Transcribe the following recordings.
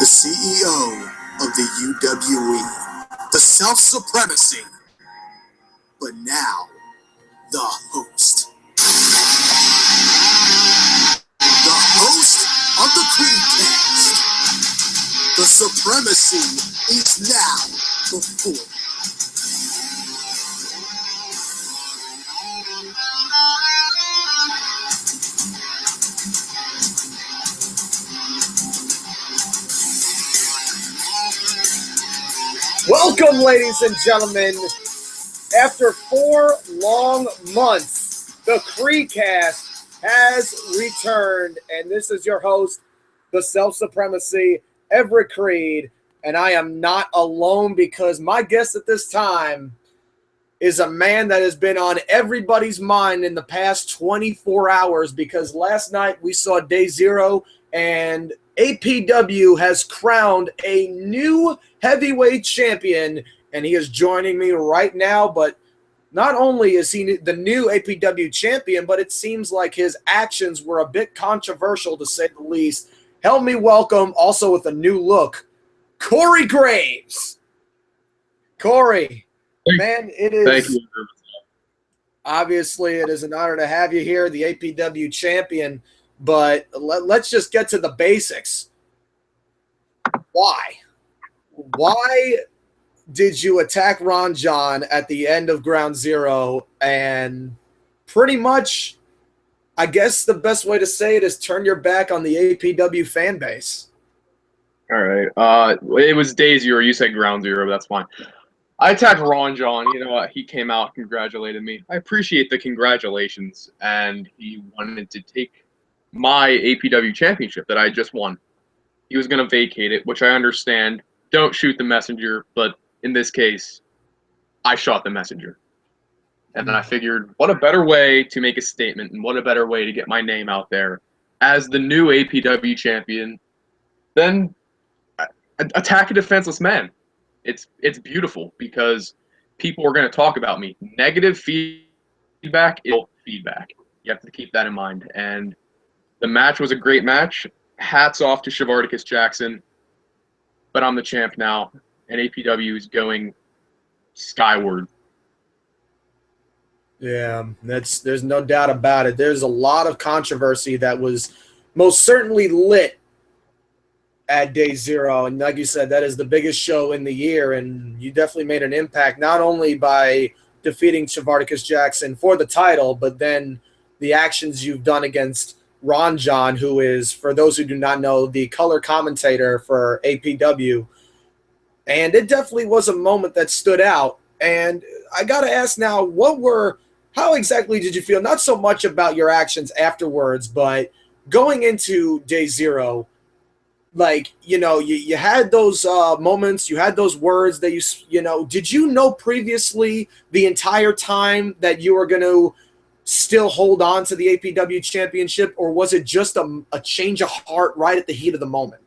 the CEO of the UWE, the self-supremacy, but now the host. The host of the CredeCast. The supremacy is now before you. Welcome, ladies and gentlemen. After 4 long months, the CredeCast has returned, and this is your host, the self-supremacy, Everett Creed, and I am not alone because my guest at this time is a man that has been on everybody's mind in the past 24 hours because last night we saw Day Zero and APW has crowned a new heavyweight champion, and he is joining me right now. But not only is he the new APW champion, but it seems like his actions were a bit controversial, to say the least. Help me welcome, also with a new look, Corey Graves. Corey, man, it is. Thank you. Obviously, it is an honor to have you here, the APW champion. But let's just get to the basics. Why? Why did you attack Ron John at the end of Ground Zero and pretty much, I guess the best way to say it is turn your back on the APW fan base? All right. It was Day Zero. You said Ground Zero. That's fine. I attacked Ron John. You know what? He came out, congratulated me. I appreciate the congratulations, and he wanted to take my APW championship that I just won. He was going to vacate it, which I understand. Don't shoot the messenger, but in this case, I shot the messenger. And then I figured, what a better way to make a statement and what a better way to get my name out there as the new APW champion than attack a defenseless man. It's beautiful because people are going to talk about me. Negative feedback is feedback. You have to keep that in mind. And the match was a great match. Hats off to Shavardicus Jackson. But I'm the champ now, and APW is going skyward. Yeah, there's no doubt about it. There's a lot of controversy that was most certainly lit at Day Zero. And like you said, that is the biggest show in the year, and you definitely made an impact, not only by defeating Shavardicus Jackson for the title, but then the actions you've done against Ron John, who is, for those who do not know, the color commentator for APW. And it definitely was a moment that stood out. And I got to ask now, how exactly did you feel? Not so much about your actions afterwards, but going into Day Zero, like, you had those moments, you had those words that did you know previously the entire time that you were going to still hold on to the APW championship, or was it just a change of heart right at the heat of the moment?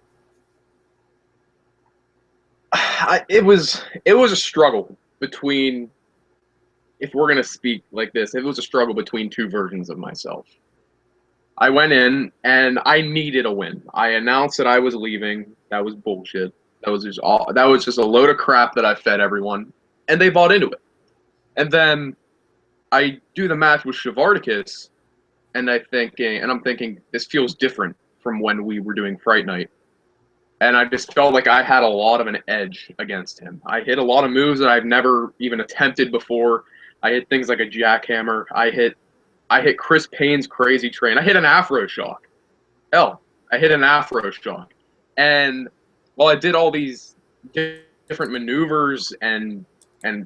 It was a struggle between, if we're going to speak like this, it was a struggle between two versions of myself. I went in and I needed a win. I announced that I was leaving. That was bullshit. That was just a load of crap that I fed everyone, and they bought into it. And then I do the match with Shavardicus, and I'm thinking, this feels different from when we were doing Fright Night. And I just felt like I had a lot of an edge against him. I hit a lot of moves that I've never even attempted before. I hit things like a jackhammer. I hit Chris Payne's crazy train. I hit an Afro shock. I hit an Afro shock. And while I did all these different maneuvers and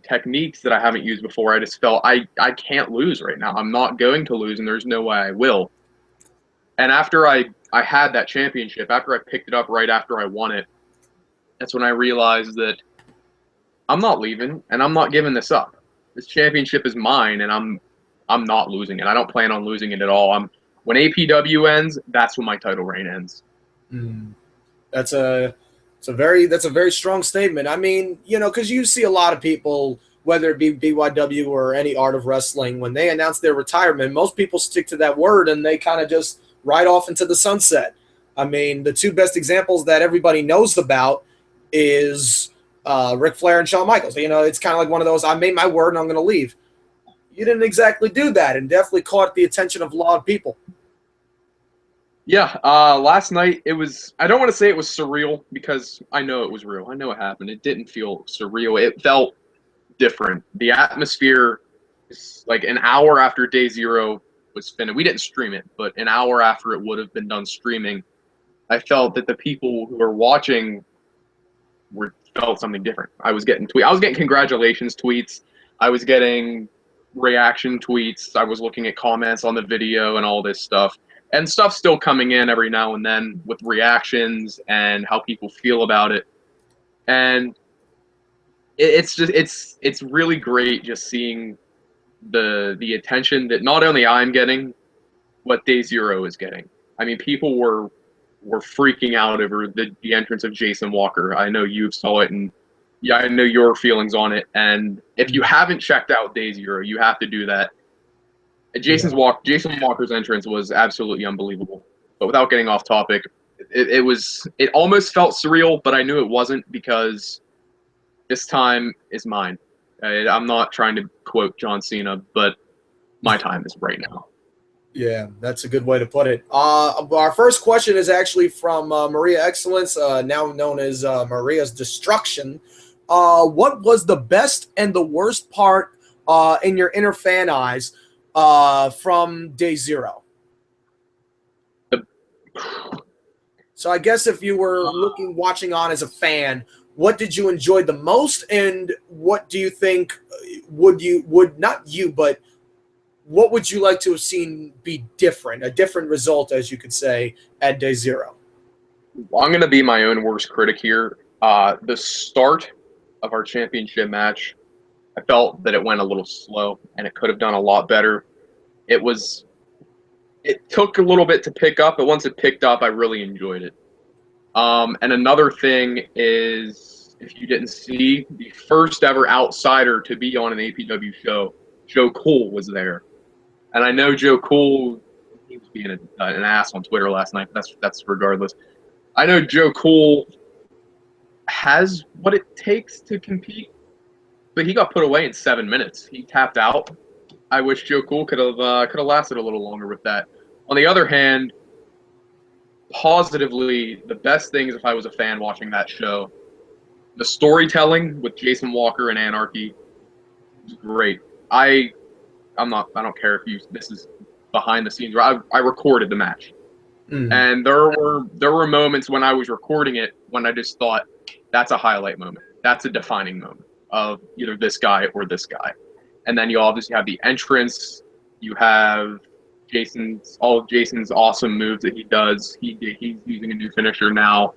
techniques that I haven't used before, I just felt I can't lose right now. I'm not going to lose, and there's no way I will. And after I had that championship, after I picked it up right after I won it, that's when I realized that I'm not leaving, and I'm not giving this up. This championship is mine, and I'm not losing it. I don't plan on losing it at all. When APW ends, that's when my title reign ends. That's a very strong statement. I mean, because you see a lot of people, whether it be BYW or any art of wrestling, when they announce their retirement, most people stick to that word and they kind of just ride off into the sunset. I mean, the two best examples that everybody knows about is Ric Flair and Shawn Michaels. You know, it's kind of like one of those, I made my word and I'm going to leave. You didn't exactly do that, and definitely caught the attention of a lot of people. Yeah, last night it was, I don't want to say it was surreal because I know it was real. I know it happened. It didn't feel surreal. It felt different. The atmosphere is like an hour after day zero was finished. We didn't stream it, but an hour after it would have been done streaming, I felt that the people who were watching felt something different. I was getting congratulations tweets. I was getting reaction tweets. I was looking at comments on the video and all this stuff. And stuff still coming in every now and then with reactions and how people feel about it. And it's really great just seeing the attention that not only I'm getting, what Day Zero is getting. I mean, people were freaking out over the entrance of Jason Walker. I know you saw it, and yeah, I know your feelings on it. And if you haven't checked out Day Zero, you have to do that. Jason Walker's entrance was absolutely unbelievable. But without getting off topic, it almost felt surreal, but I knew it wasn't because this time is mine. I'm not trying to quote John Cena, but my time is right now. Yeah, that's a good way to put it. Our first question is actually from Maria Excellence, now known as Maria's Destruction. What was the best and the worst part in your inner fan eyes from Day Zero? So I guess if you were watching on as a fan, what did you enjoy the most, and what do you think what would you like to have seen be different, a different result, as you could say, at Day Zero? Well, I'm going to be my own worst critic here. The start of our championship match, I felt that it went a little slow, and it could have done a lot better. It took a little bit to pick up, but once it picked up, I really enjoyed it. And another thing is, if you didn't see, the first ever outsider to be on an APW show, Joe Cool was there. And I know Joe Cool, he was being an ass on Twitter last night, but that's regardless. I know Joe Cool has what it takes to compete, but he got put away in 7 minutes. He tapped out. I wish Joe Cool could have lasted a little longer with that. On the other hand, positively, the best things, if I was a fan watching that show, the storytelling with Jason Walker and Anarchy was great. I don't care if this is behind the scenes. I recorded the match, and there were moments when I was recording it when I just thought, that's a highlight moment. That's a defining moment of either this guy or this guy. And then you obviously have the entrance. You have all of Jason's awesome moves that he does. He's using a new finisher now.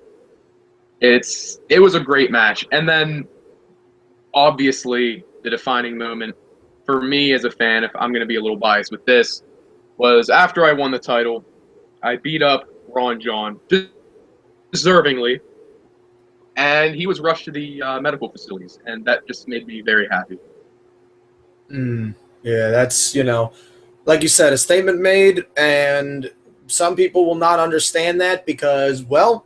It was a great match. And then obviously the defining moment for me as a fan, if I'm going to be a little biased with this, was after I won the title, I beat up Ron John deservingly, and he was rushed to the medical facilities, and that just made me very happy. Yeah, that's, like you said, a statement made, and some people will not understand that because, well,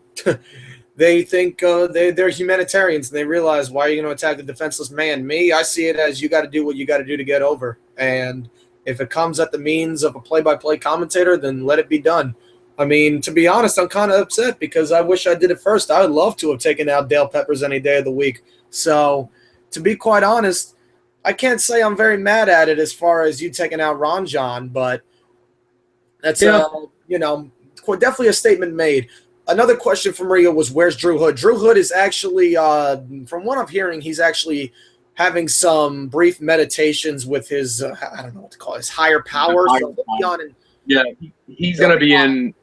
they think they're humanitarians, and they realize, why are you going to attack a defenseless man? Me, I see it as you got to do what you got to do to get over. And if it comes at the means of a play-by-play commentator, then let it be done. I mean, to be honest, I'm kind of upset because I wish I did it first. I would love to have taken out Dale Peppers any day of the week. So, to be quite honest, I can't say I'm very mad at it as far as you taking out Ron John, but that's, definitely a statement made. Another question from Maria was, where's Drew Hood? Drew Hood is actually, from what I'm hearing, he's actually having some brief meditations with his, I don't know what to call it, his higher power. He's going to be in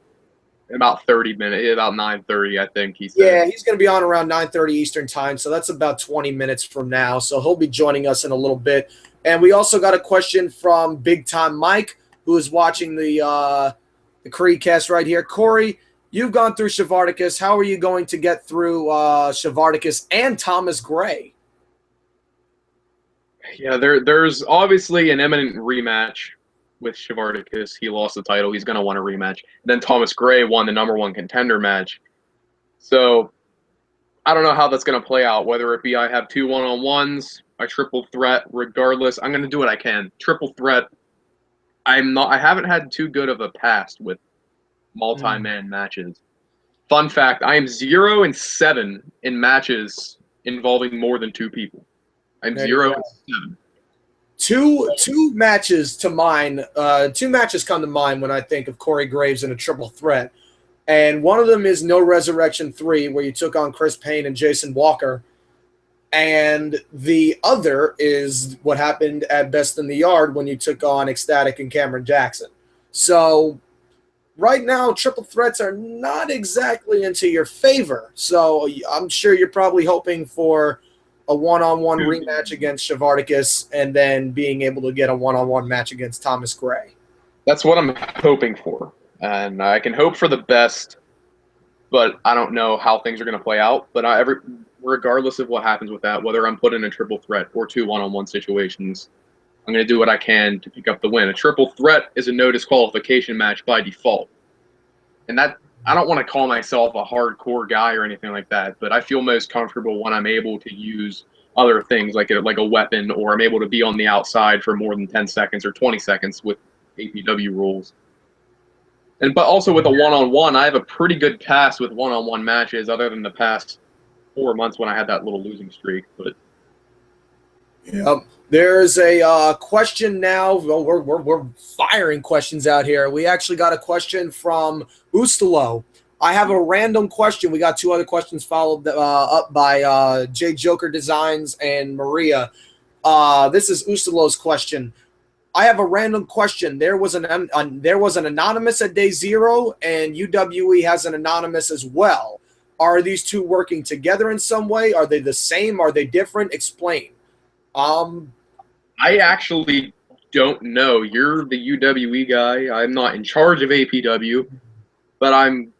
about 30 minutes, about 9:30, I think he said. Yeah, he's going to be on around 9:30 Eastern time, so that's about 20 minutes from now. So he'll be joining us in a little bit. And we also got a question from Big Time Mike, who is watching the CredeCast right here. Corey, you've gone through Shavardicus. How are you going to get through Shavardicus and Thomas Gray? Yeah, there's obviously an imminent rematch with Shivardicus. He lost the title. He's going to want a rematch. Then Thomas Gray won the #1 contender match. So I don't know how that's going to play out, whether it be I have 2 1-on-1s, a triple threat, regardless. I'm going to do what I can. Triple threat. I haven't had too good of a past with multi-man matches. Fun fact, I am 0-7 in matches involving more than 2 people. I'm 0-7. Two matches to mind. 2 matches come to mind when I think of Corey Graves in a triple threat. And one of them is No Resurrection 3, where you took on Chris Payne and Jason Walker. And the other is what happened at Best in the Yard when you took on Ecstatic and Cameron Jackson. So right now, triple threats are not exactly into your favor. So I'm sure you're probably hoping for a one-on-one rematch against Shivardicus and then being able to get a one-on-one match against Thomas Gray. That's what I'm hoping for. And I can hope for the best, but I don't know how things are going to play out. But regardless of what happens with that, whether I'm put in a triple threat or 2 one-on-one situations, I'm going to do what I can to pick up the win. A triple threat is a no disqualification match by default. And that, I don't want to call myself a hardcore guy or anything like that, but I feel most comfortable when I'm able to use other things like a weapon, or I'm able to be on the outside for more than 10 seconds or 20 seconds with APW rules. But also with a one-on-one, I have a pretty good pass with one-on-one matches, other than the past 4 months when I had that little losing streak. But yep. There's a question now. Well, we're firing questions out here. We actually got a question from Ustalo. I have a random question. We got 2 other questions followed up by J Joker Designs and Maria. This is Ustalo's question. I have a random question. There was an anonymous at day 0, and UWE has an anonymous as well. Are these 2 working together in some way? Are they the same? Are they different? Explain. I actually don't know. You're the UWE guy. I'm not in charge of APW, but I'm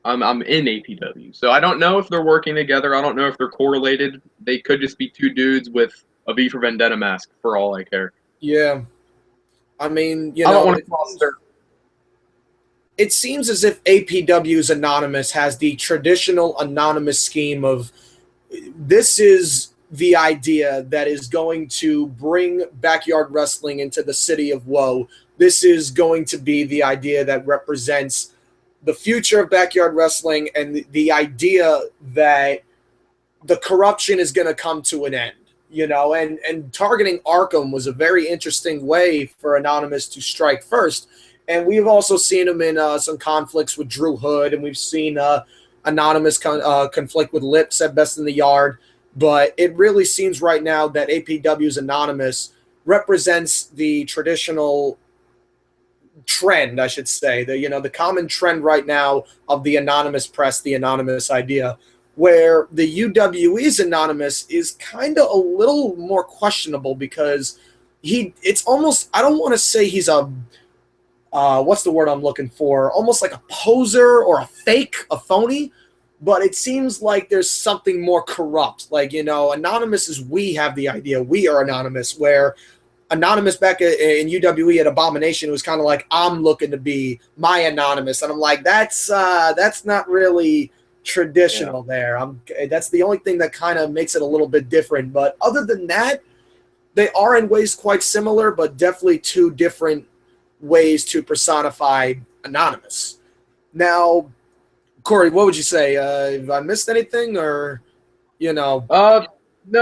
in APW. So I don't know if they're working together. I don't know if they're correlated. They could just be 2 dudes with a V for Vendetta mask for all I care. Yeah. I mean, I don't want to cross their... It seems as if APW's Anonymous has the traditional anonymous scheme of this is the idea that is going to bring backyard wrestling into the city of woe. This is going to be the idea that represents the future of backyard wrestling and the idea that the corruption is going to come to an end. You know, and targeting Arkham was a very interesting way for Anonymous to strike first. And we've also seen him in some conflicts with Drew Hood, and we've seen Anonymous conflict with Lips at Best in the Yard. But it really seems right now that APW's Anonymous represents the traditional trend, I should say, the common trend right now of the anonymous press, the anonymous idea, where the UWE's Anonymous is kind of a little more questionable because it's almost, I don't want to say he's a, what's the word I'm looking for? Almost like a poser or a fake, a phony, but it seems like there's something more corrupt. Like, Anonymous is, we have the idea, we are Anonymous, where Anonymous back in UWE at Abomination was kind of like, I'm looking to be my Anonymous. And I'm like, that's not really traditional there. That's the only thing that kind of makes it a little bit different. But other than that, they are in ways quite similar, but definitely 2 different ways to personify Anonymous. Now, Corey, what would you say? Have I missed anything, or No,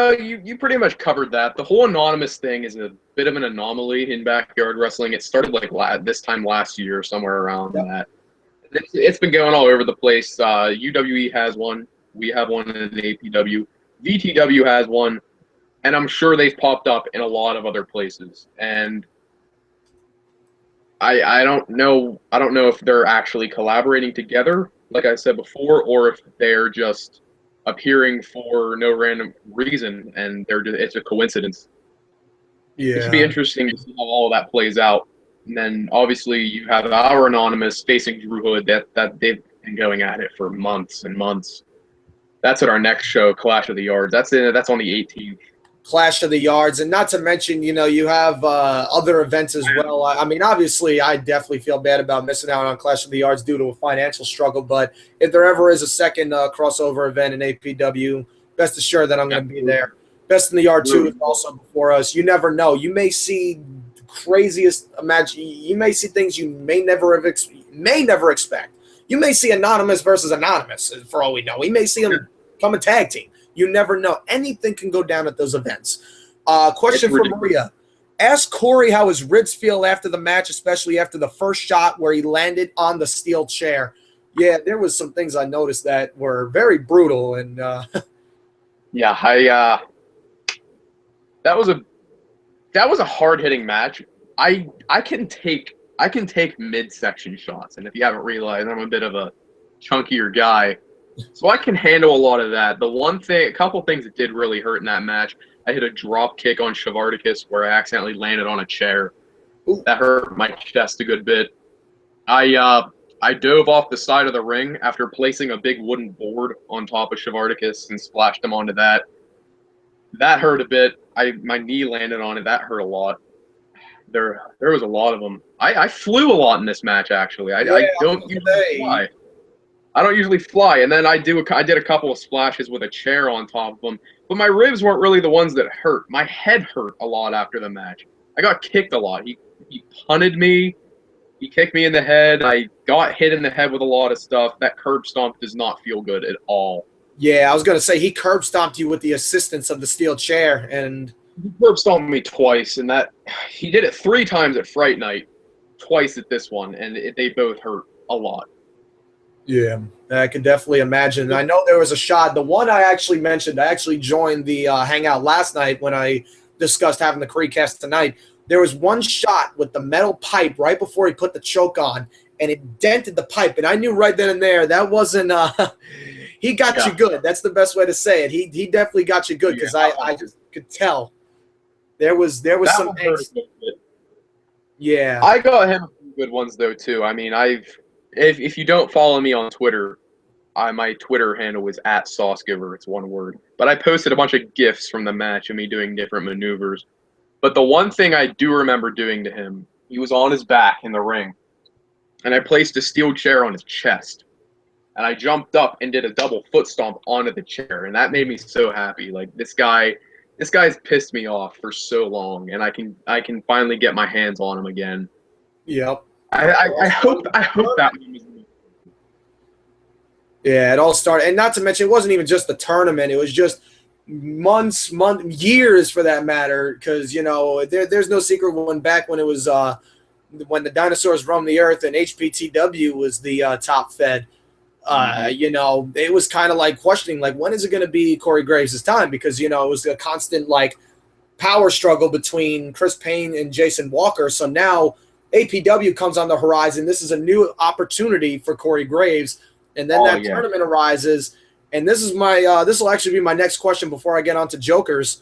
you pretty much covered that. The whole Anonymous thing is a bit of an anomaly in backyard wrestling. It started like this time last year, somewhere around that. It's been going all over the place. UWE has one. We have one in APW. VTW has one. And I'm sure they've popped up in a lot of other places. And I don't know. I don't know if they're actually collaborating together, like I said before, or if they're just appearing for no random reason and it's a coincidence. Yeah. It should be interesting to see how all of that plays out. And then obviously you have our Anonymous facing Drew Hood that they've been going at it for months and months. That's at our next show, Clash of the Yards. That's on the 18th. Clash of the Yards, and not to mention, you have other events as well. I mean, obviously, I definitely feel bad about missing out on Clash of the Yards due to a financial struggle, but if there ever is a second crossover event in APW, best assured that I'm going to be there. Best in the Yard 2 is also before us. You never know. You may see the craziest you may see things you may never expect. You may see Anonymous versus Anonymous, for all we know. We may see them come a tag team. You never know. Anything can go down at those events. Question for Maria. Ask Corey how his ribs feel after the match, especially after the first shot where he landed on the steel chair. Yeah, there was some things I noticed that were very brutal. And yeah, that was a hard-hitting match. I can take midsection shots, and if you haven't realized, I'm a bit of a chunkier guy. So I can handle a lot of that. A couple things that did really hurt in that match, I hit a drop kick on Shavarticus where I accidentally landed on a chair. Ooh. That hurt my chest a good bit. I dove off the side of the ring after placing a big wooden board on top of Shavarticus and splashed him onto that. That hurt a bit. My knee landed on it. That hurt a lot. There was a lot of them. I flew a lot in this match, actually. I don't usually fly. I don't usually fly, and then I did a couple of splashes with a chair on top of them. But my ribs weren't really the ones that hurt. My head hurt a lot after the match. I got kicked a lot. He punted me. He kicked me in the head. I got hit in the head with a lot of stuff. That curb stomp does not feel good at all. Yeah, I was going to say, he curb stomped you with the assistance of the steel chair. And he curb stomped me twice, and he did it 3 times at Fright Night, twice at this one, and they both hurt a lot. Yeah, I can definitely imagine. I know there was a shot. The one I actually mentioned, I actually joined the hangout last night when I discussed having the CredeCast tonight. There was one shot with the metal pipe right before he put the choke on, and it dented the pipe. And I knew right then and there that wasn't he got you good. That's the best way to say it. He definitely got you good because I just could tell there was some things. Yeah, I got him a few good ones though too. I mean, if you don't follow me on Twitter, my Twitter handle is @SauceGiver. It's one word. But I posted a bunch of GIFs from the match of me doing different maneuvers. But the one thing I do remember doing to him, he was on his back in the ring, and I placed a steel chair on his chest. And I jumped up and did a double foot stomp onto the chair, and that made me so happy. Like, this guy's pissed me off for so long, and I can finally get my hands on him again. Yep. I hope that one was. Yeah, it all started, and not to mention, it wasn't even just the tournament; it was just years for that matter. Because there's no secret when it was when the dinosaurs roamed the earth and HPTW was the top fed. It was kind of like questioning, like, when is it going to be Corey Graves' time? Because it was a constant power struggle between Chris Payne and Jason Walker. So now APW comes on the horizon. This is a new opportunity for Corey Graves. And then tournament arises. And this is this will actually be my next question before I get on to Jokers.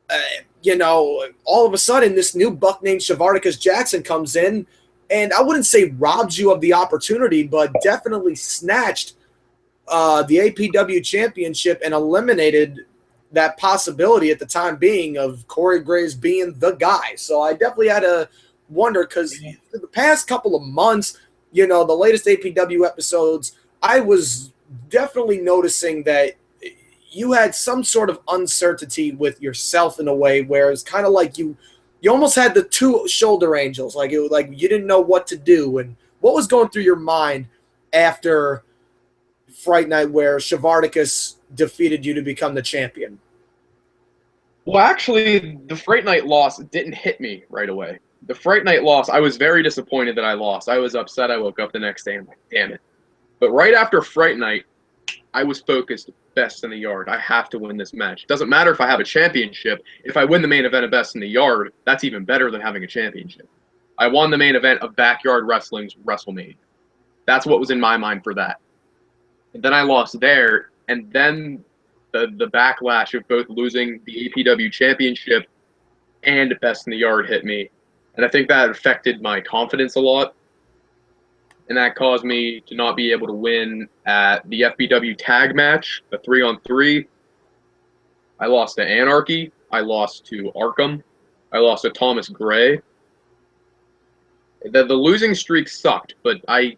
All of a sudden, this new buck named Shavarticus Jackson comes in, and I wouldn't say robs you of the opportunity, but definitely snatched the APW championship and eliminated that possibility at the time being of Corey Graves being the guy. So I definitely had to wonder, because for the past couple of months, the latest APW episodes, I was definitely noticing that you had some sort of uncertainty with yourself in a way where it's kind of like you almost had the two shoulder angels, like you didn't know what to do. And what was going through your mind after Fright Night where Shavarticus defeated you to become the champion? Well, actually, the Fright Night loss didn't hit me right away. The Fright Night loss, I was very disappointed that I lost. I was upset. I woke up the next day and I'm like, damn it. But right after Fright Night, I was focused, best in the yard. I have to win this match. It doesn't matter if I have a championship. If I win the main event of best in the yard, that's even better than having a championship. I won the main event of Backyard Wrestling's WrestleMania. That's what was in my mind for that. And then I lost there, and then the backlash of both losing the APW championship and best in the yard hit me. And I think that affected my confidence a lot. And that caused me to not be able to win at the FBW tag match, the 3-on-3. I lost to Anarchy. I lost to Arkham. I lost to Thomas Gray. The losing streak sucked, but I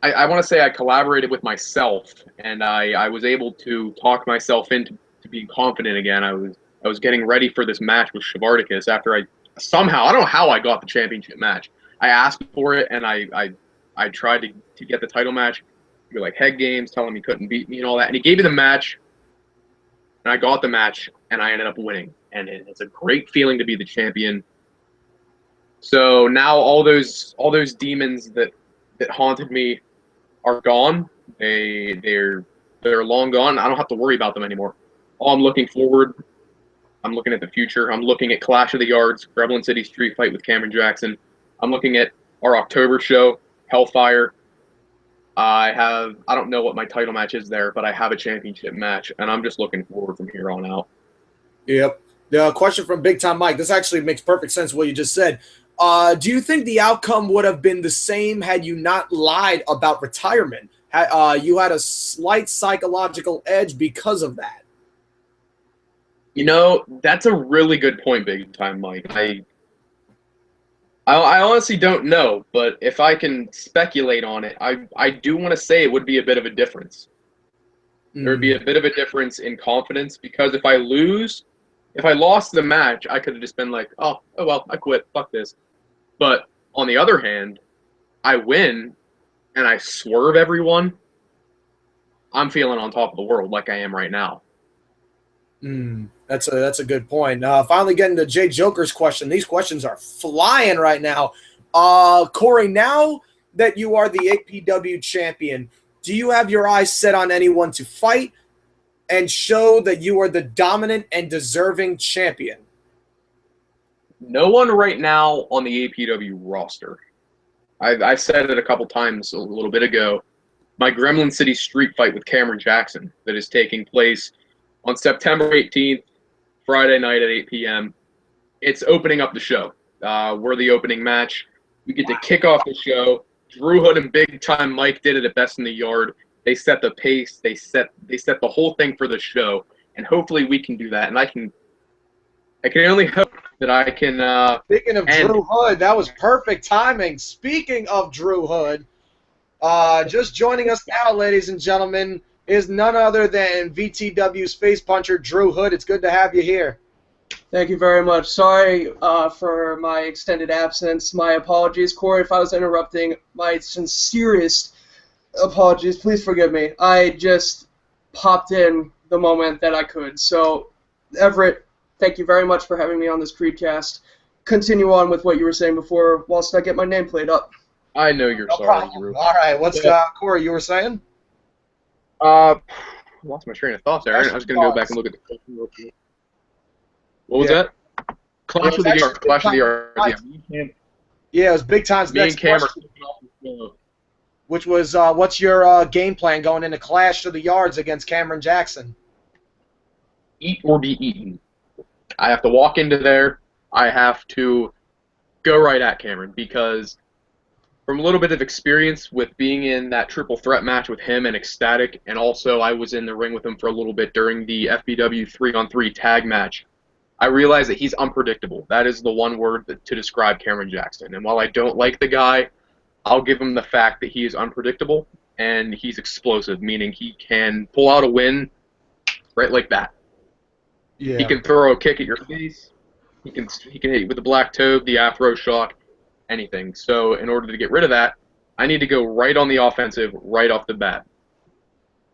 want to say I collaborated with myself, and I was able to talk myself into being confident again. I was getting ready for this match with Shavarticus after I don't know how I got the championship match. I asked for it, and I tried to get the title match. You're like head games, telling me he couldn't beat me and all that, and he gave me the match, and I got the match, and I ended up winning, and it's a great feeling to be the champion. So now all those demons that haunted me are gone. They're long gone. I don't have to worry about them anymore. All I'm looking forward, I'm looking at the future. I'm looking at Clash of the Yards, Gremlin City Street Fight with Cameron Jackson. I'm looking at our October show, Hellfire. I don't know what my title match is there, but I have a championship match, and I'm just looking forward from here on out. Yep. The question from Big Time Mike. This actually makes perfect sense what you just said. Do you think the outcome would have been the same had you not lied about retirement? You had a slight psychological edge because of that. You know, that's a really good point, Big Time Mike. I honestly don't know, but if I can speculate on it, I do want to say it would be a bit of a difference. There would be a bit of a difference in confidence, because if I lost the match, I could have just been like, oh well, I quit, fuck this. But on the other hand, I win and I swerve everyone, I'm feeling on top of the world like I am right now. That's a good point. Finally getting to Jay Joker's question. These questions are flying right now. Corey, now that you are the APW champion, do you have your eyes set on anyone to fight and show that you are the dominant and deserving champion? No one right now on the APW roster. I said it a couple times a little bit ago. My Gremlin City Street Fight with Cameron Jackson that is taking place on September 18th, Friday night at 8 p.m. It's opening up the show. We're the opening match. We get to kick off the show. Drew Hood and Big Time Mike did it at Best in the Yard. They set the pace. They set the whole thing for the show, and hopefully we can do that. And I can only hope that I can. Speaking of Drew Hood, that was perfect timing. Speaking of Drew Hood, just joining us now, ladies and gentlemen, is none other than VTW's face puncher, Drew Hood. It's good to have you here. Thank you very much. Sorry for my extended absence. My apologies, Corey, if I was interrupting. My sincerest apologies. Please forgive me. I just popped in the moment that I could. So, Everett, thank you very much for having me on this CredeCast. Continue on with what you were saying before whilst I get my nameplate up. I know you're sorry, Drew. All right, what's Corey, you were saying? Lost my train of thought there. I was going to go back and look at the question real quick. What was that? Clash of the Yards. Clash of the Yards. Yeah, it was Big Time's Me and next Cameron. question, which was, what's your game plan going into Clash of the Yards against Cameron Jackson? Eat or be eaten. I have to walk into there. I have to go right at Cameron, because from a little bit of experience with being in that triple threat match with him and Ecstatic, and also I was in the ring with him for a little bit during the FBW 3-on-3 tag match, I realized that he's unpredictable. That is the one word to describe Cameron Jackson. And while I don't like the guy, I'll give him the fact that he is unpredictable and he's explosive, meaning he can pull out a win right like that. Yeah. He can throw a kick at your face. He can hit you with the black toe, the Afro shock, anything. So in order to get rid of that, I need to go right on the offensive right off the bat.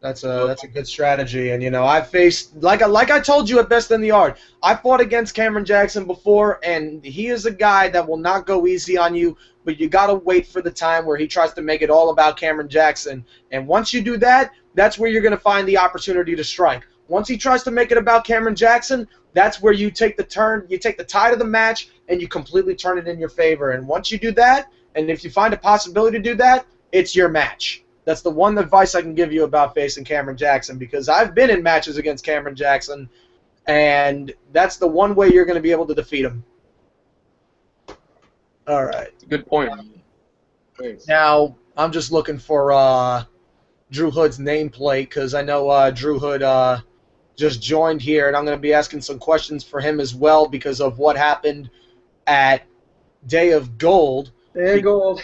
That's a good strategy, and I faced like I told you at Best in the Yard. I fought against Cameron Jackson before, and he is a guy that will not go easy on you. But you gotta wait for the time where he tries to make it all about Cameron Jackson, and once you do that, that's where you're gonna find the opportunity to strike. Once he tries to make it about Cameron Jackson, that's where you take the tide of the match, and you completely turn it in your favor. And once you do that, and if you find a possibility to do that, it's your match. That's the one advice I can give you about facing Cameron Jackson, because I've been in matches against Cameron Jackson, and that's the one way you're going to be able to defeat him. All right. Good point. Thanks. Now, I'm just looking for Drew Hood's nameplate, because I know Drew Hood just joined here, and I'm going to be asking some questions for him as well because of what happened at Day of Gold. Day of Gold.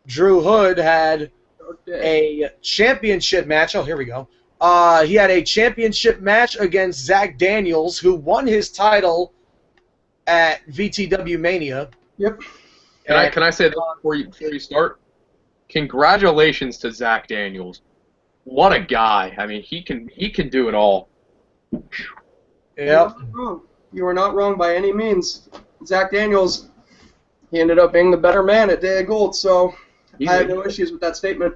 Drew Hood had a championship match. Oh, here we go. He had a championship match against Zach Daniels, who won his title at VTW Mania. Yep. Can I say this before you start? Congratulations to Zach Daniels. What a guy. I mean, he can do it all. Yep. You are not wrong by any means. Zach Daniels, he ended up being the better man at Day of Gold, so I have no issues with that statement.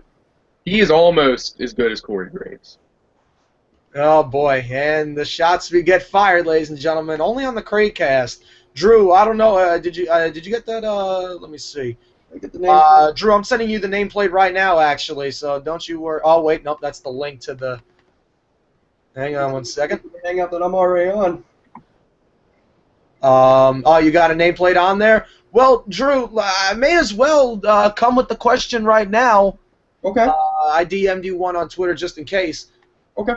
He is almost as good as Corey Graves. Oh, boy. And the shots we get fired, ladies and gentlemen, only on the CredeCast. Drew, I don't know. Did you get that? Let me see. I get the name. Drew, I'm sending you the nameplate right now, actually, so don't you worry. Oh, wait. Nope, that's the link to the... Hang on one second. Hang out that I'm already on. Oh, you got a nameplate on there? Well, Drew, I may as well come with the question right now. Okay. I DM'd you one on Twitter just in case. Okay.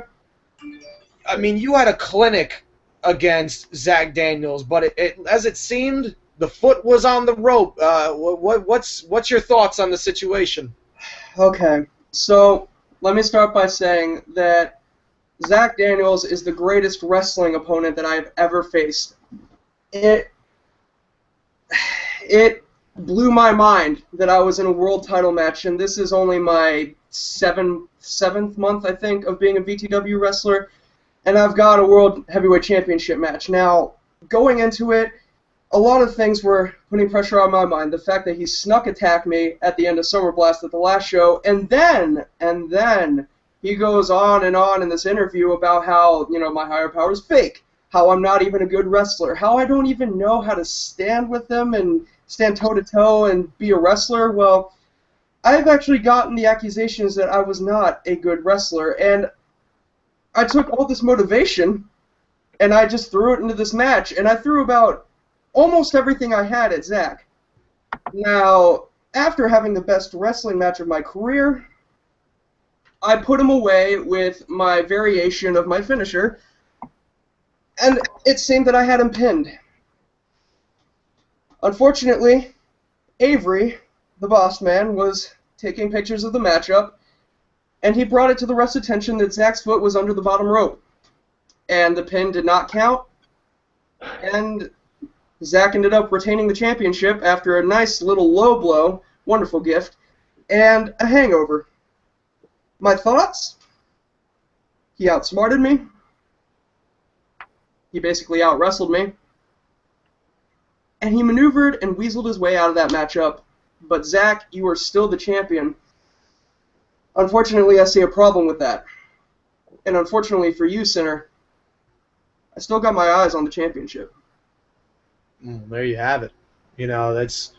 I mean, you had a clinic against Zach Daniels, but as it seemed, the foot was on the rope. What's your thoughts on the situation? Okay. So let me start by saying that Zach Daniels is the greatest wrestling opponent that I've ever faced. It blew my mind that I was in a world title match, and this is only my seventh month, I think, of being a VTW wrestler, and I've got a World Heavyweight Championship match. Now, going into it, a lot of things were putting pressure on my mind. The fact that he snuck attacked me at the end of Summer Blast at the last show, and then he goes on and on in this interview about how, my higher power is fake, how I'm not even a good wrestler, how I don't even know how to stand with them and stand toe-to-toe and be a wrestler. Well, I've actually gotten the accusations that I was not a good wrestler, and I took all this motivation, and I just threw it into this match, and I threw about almost everything I had at Zach. Now, after having the best wrestling match of my career, I put him away with my variation of my finisher, and it seemed that I had him pinned. Unfortunately, Avery, the boss man, was taking pictures of the matchup, and he brought it to the ref's attention that Zach's foot was under the bottom rope. And the pin did not count, and Zach ended up retaining the championship after a nice little low blow, wonderful gift, and a hangover. My thoughts? He outsmarted me. He basically out-wrestled me. And he maneuvered and weaseled his way out of that matchup. But Zach, you are still the champion. Unfortunately, I see a problem with that. And unfortunately for you, Sinner, I still got my eyes on the championship. There you have it. That's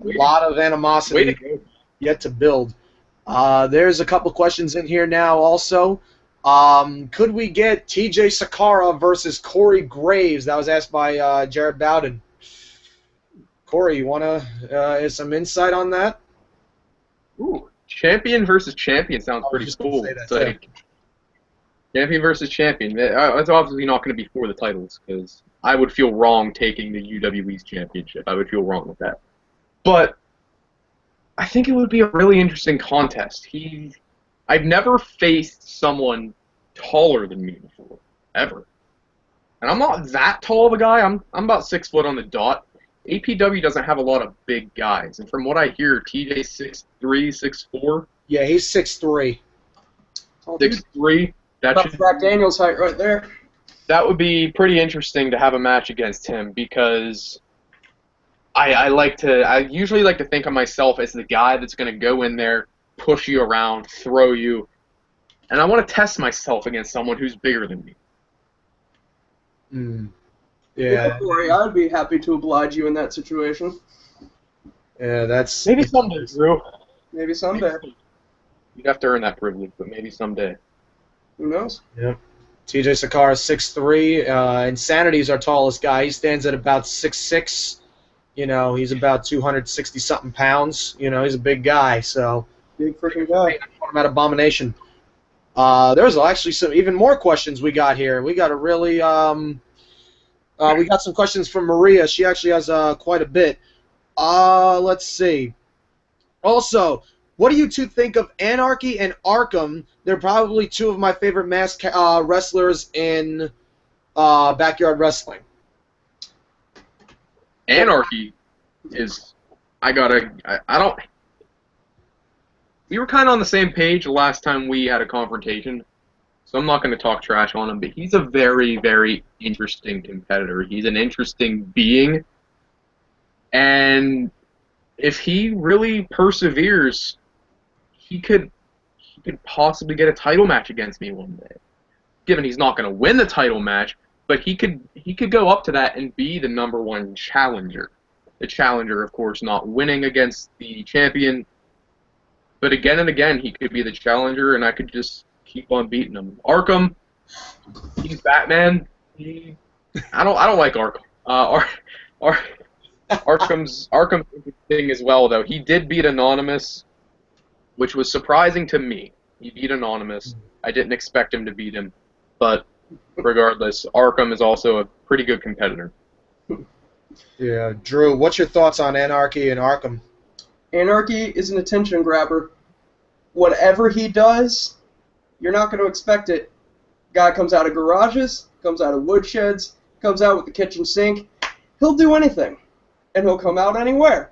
a lot of animosity yet to build. There's a couple questions in here now also. Could we get TJ Sakara versus Corey Graves? That was asked by Jared Bowden. Corey, you want to some insight on that? Ooh, champion versus champion sounds pretty cool. It's like champion versus champion. That's obviously not going to be for the titles, because I would feel wrong taking the UWE's championship. I would feel wrong with that. But I think it would be a really interesting contest. I've never faced someone taller than me before, ever. And I'm not that tall of a guy. I'm about 6 foot on the dot. APW doesn't have a lot of big guys, and from what I hear, TJ's 6'3", 6'4". Yeah, he's 6'3". 6'3". That's Zach Daniels' height right there. That would be pretty interesting to have a match against him, because I usually like to think of myself as the guy that's going to go in there, push you around, throw you, and I want to test myself against someone who's bigger than me. Yeah. Don't worry, I'd be happy to oblige you in that situation. Yeah, that's... Maybe someday, Drew. Maybe someday. You'd have to earn that privilege, but maybe someday. Who knows? Yeah. TJ Sakara is 6'3". Insanity's our tallest guy. He stands at about 6'6". He's about 260-something pounds. He's a big guy, so... Big freaking guy. I'm at Abomination. There's actually some even more questions we got here. We got a really we got some questions from Maria. She actually has quite a bit. Let's see. Also, what do you two think of Anarchy and Arkham? They're probably two of my favorite masked wrestlers in backyard wrestling. Anarchy is, I don't. We were kind of on the same page the last time we had a confrontation, so I'm not going to talk trash on him, but he's a very, very interesting competitor. He's an interesting being, and if he really perseveres, he could possibly get a title match against me one day. Given he's not going to win the title match, but he could go up to that and be the #1 challenger. The challenger, of course, not winning against the champion, but again and again he could be the challenger, and I could just keep on beating him. Arkham, he's Batman. I don't like Arkham. Arkham's interesting as well, though. He did beat Anonymous, which was surprising to me. He beat Anonymous. I didn't expect him to beat him, but regardless, Arkham is also a pretty good competitor. Yeah, Drew, what's your thoughts on Anarchy and Arkham? Anarchy is an attention grabber. Whatever he does, you're not going to expect it. Guy comes out of garages, comes out of woodsheds, comes out with the kitchen sink. He'll do anything, and he'll come out anywhere.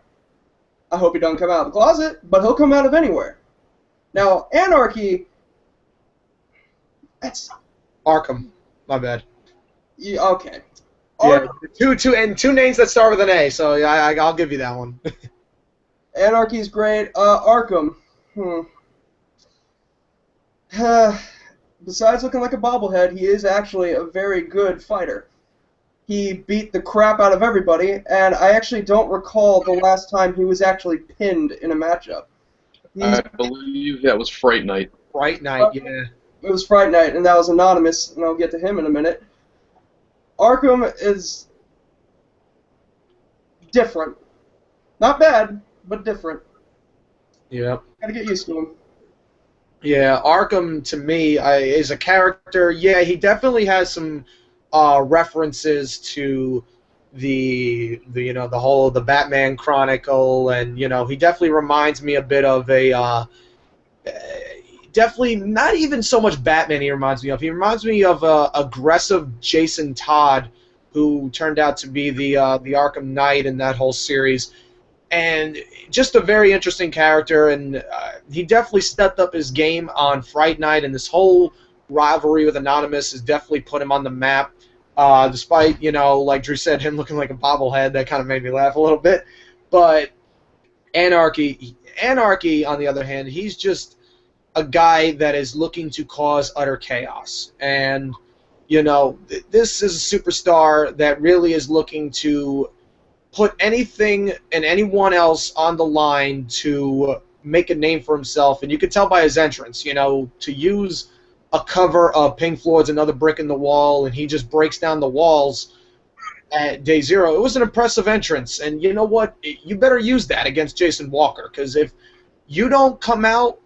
I hope he doesn't come out of the closet, but he'll come out of anywhere. Now, Anarchy, that's... Arkham. My bad. Yeah, okay. Yeah, two names that start with an A, so I'll give you that one. Anarchy's great. Arkham. Besides looking like a bobblehead, he is actually a very good fighter. He beat the crap out of everybody, and I actually don't recall the last time he was actually pinned in a matchup. I believe that was Fright Night. Fright Night, yeah. It was Fright Night, and that was Anonymous, and I'll get to him in a minute. Arkham is different. Not bad, but different. Yeah. Gotta get used to him. Yeah, Arkham to me is a character. Yeah, he definitely has some references to the whole the Batman Chronicle, and he definitely reminds me a bit of a definitely not even so much Batman. He reminds me of aggressive Jason Todd, who turned out to be the Arkham Knight in that whole series. And just a very interesting character, and he definitely stepped up his game on Fright Night, and this whole rivalry with Anonymous has definitely put him on the map. Despite, like Drew said, him looking like a bobblehead, that kind of made me laugh a little bit. But Anarchy, on the other hand, he's just a guy that is looking to cause utter chaos. And, this is a superstar that really is looking to put anything and anyone else on the line to make a name for himself. And you could tell by his entrance, to use a cover of Pink Floyd's Another Brick in the Wall, and he just breaks down the walls at Day Zero. It was an impressive entrance, and you know what? You better use that against Jason Walker, because if you don't come out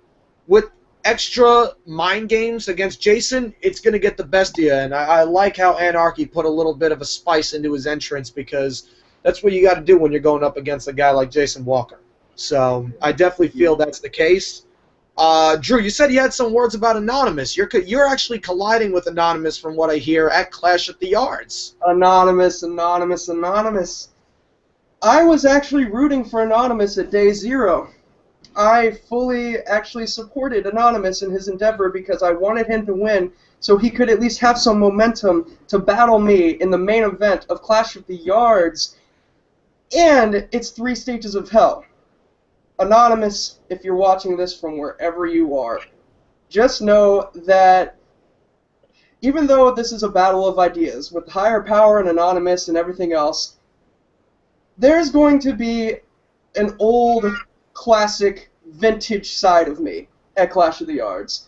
with extra mind games against Jason, it's going to get the best of you. And I like how Anarchy put a little bit of a spice into his entrance, because that's what you got to do when you're going up against a guy like Jason Walker. So I definitely feel that's the case. Drew, you said you had some words about Anonymous. You're actually colliding with Anonymous, from what I hear, at Clash at the Yards. Anonymous. I was actually rooting for Anonymous at Day Zero. I fully actually supported Anonymous in his endeavor because I wanted him to win, so he could at least have some momentum to battle me in the main event of Clash at the Yards. And it's 3 stages of hell. Anonymous, if you're watching this from wherever you are, just know that even though this is a battle of ideas with higher power and Anonymous and everything else, there's going to be an old, classic, vintage side of me at Clash of the Yards.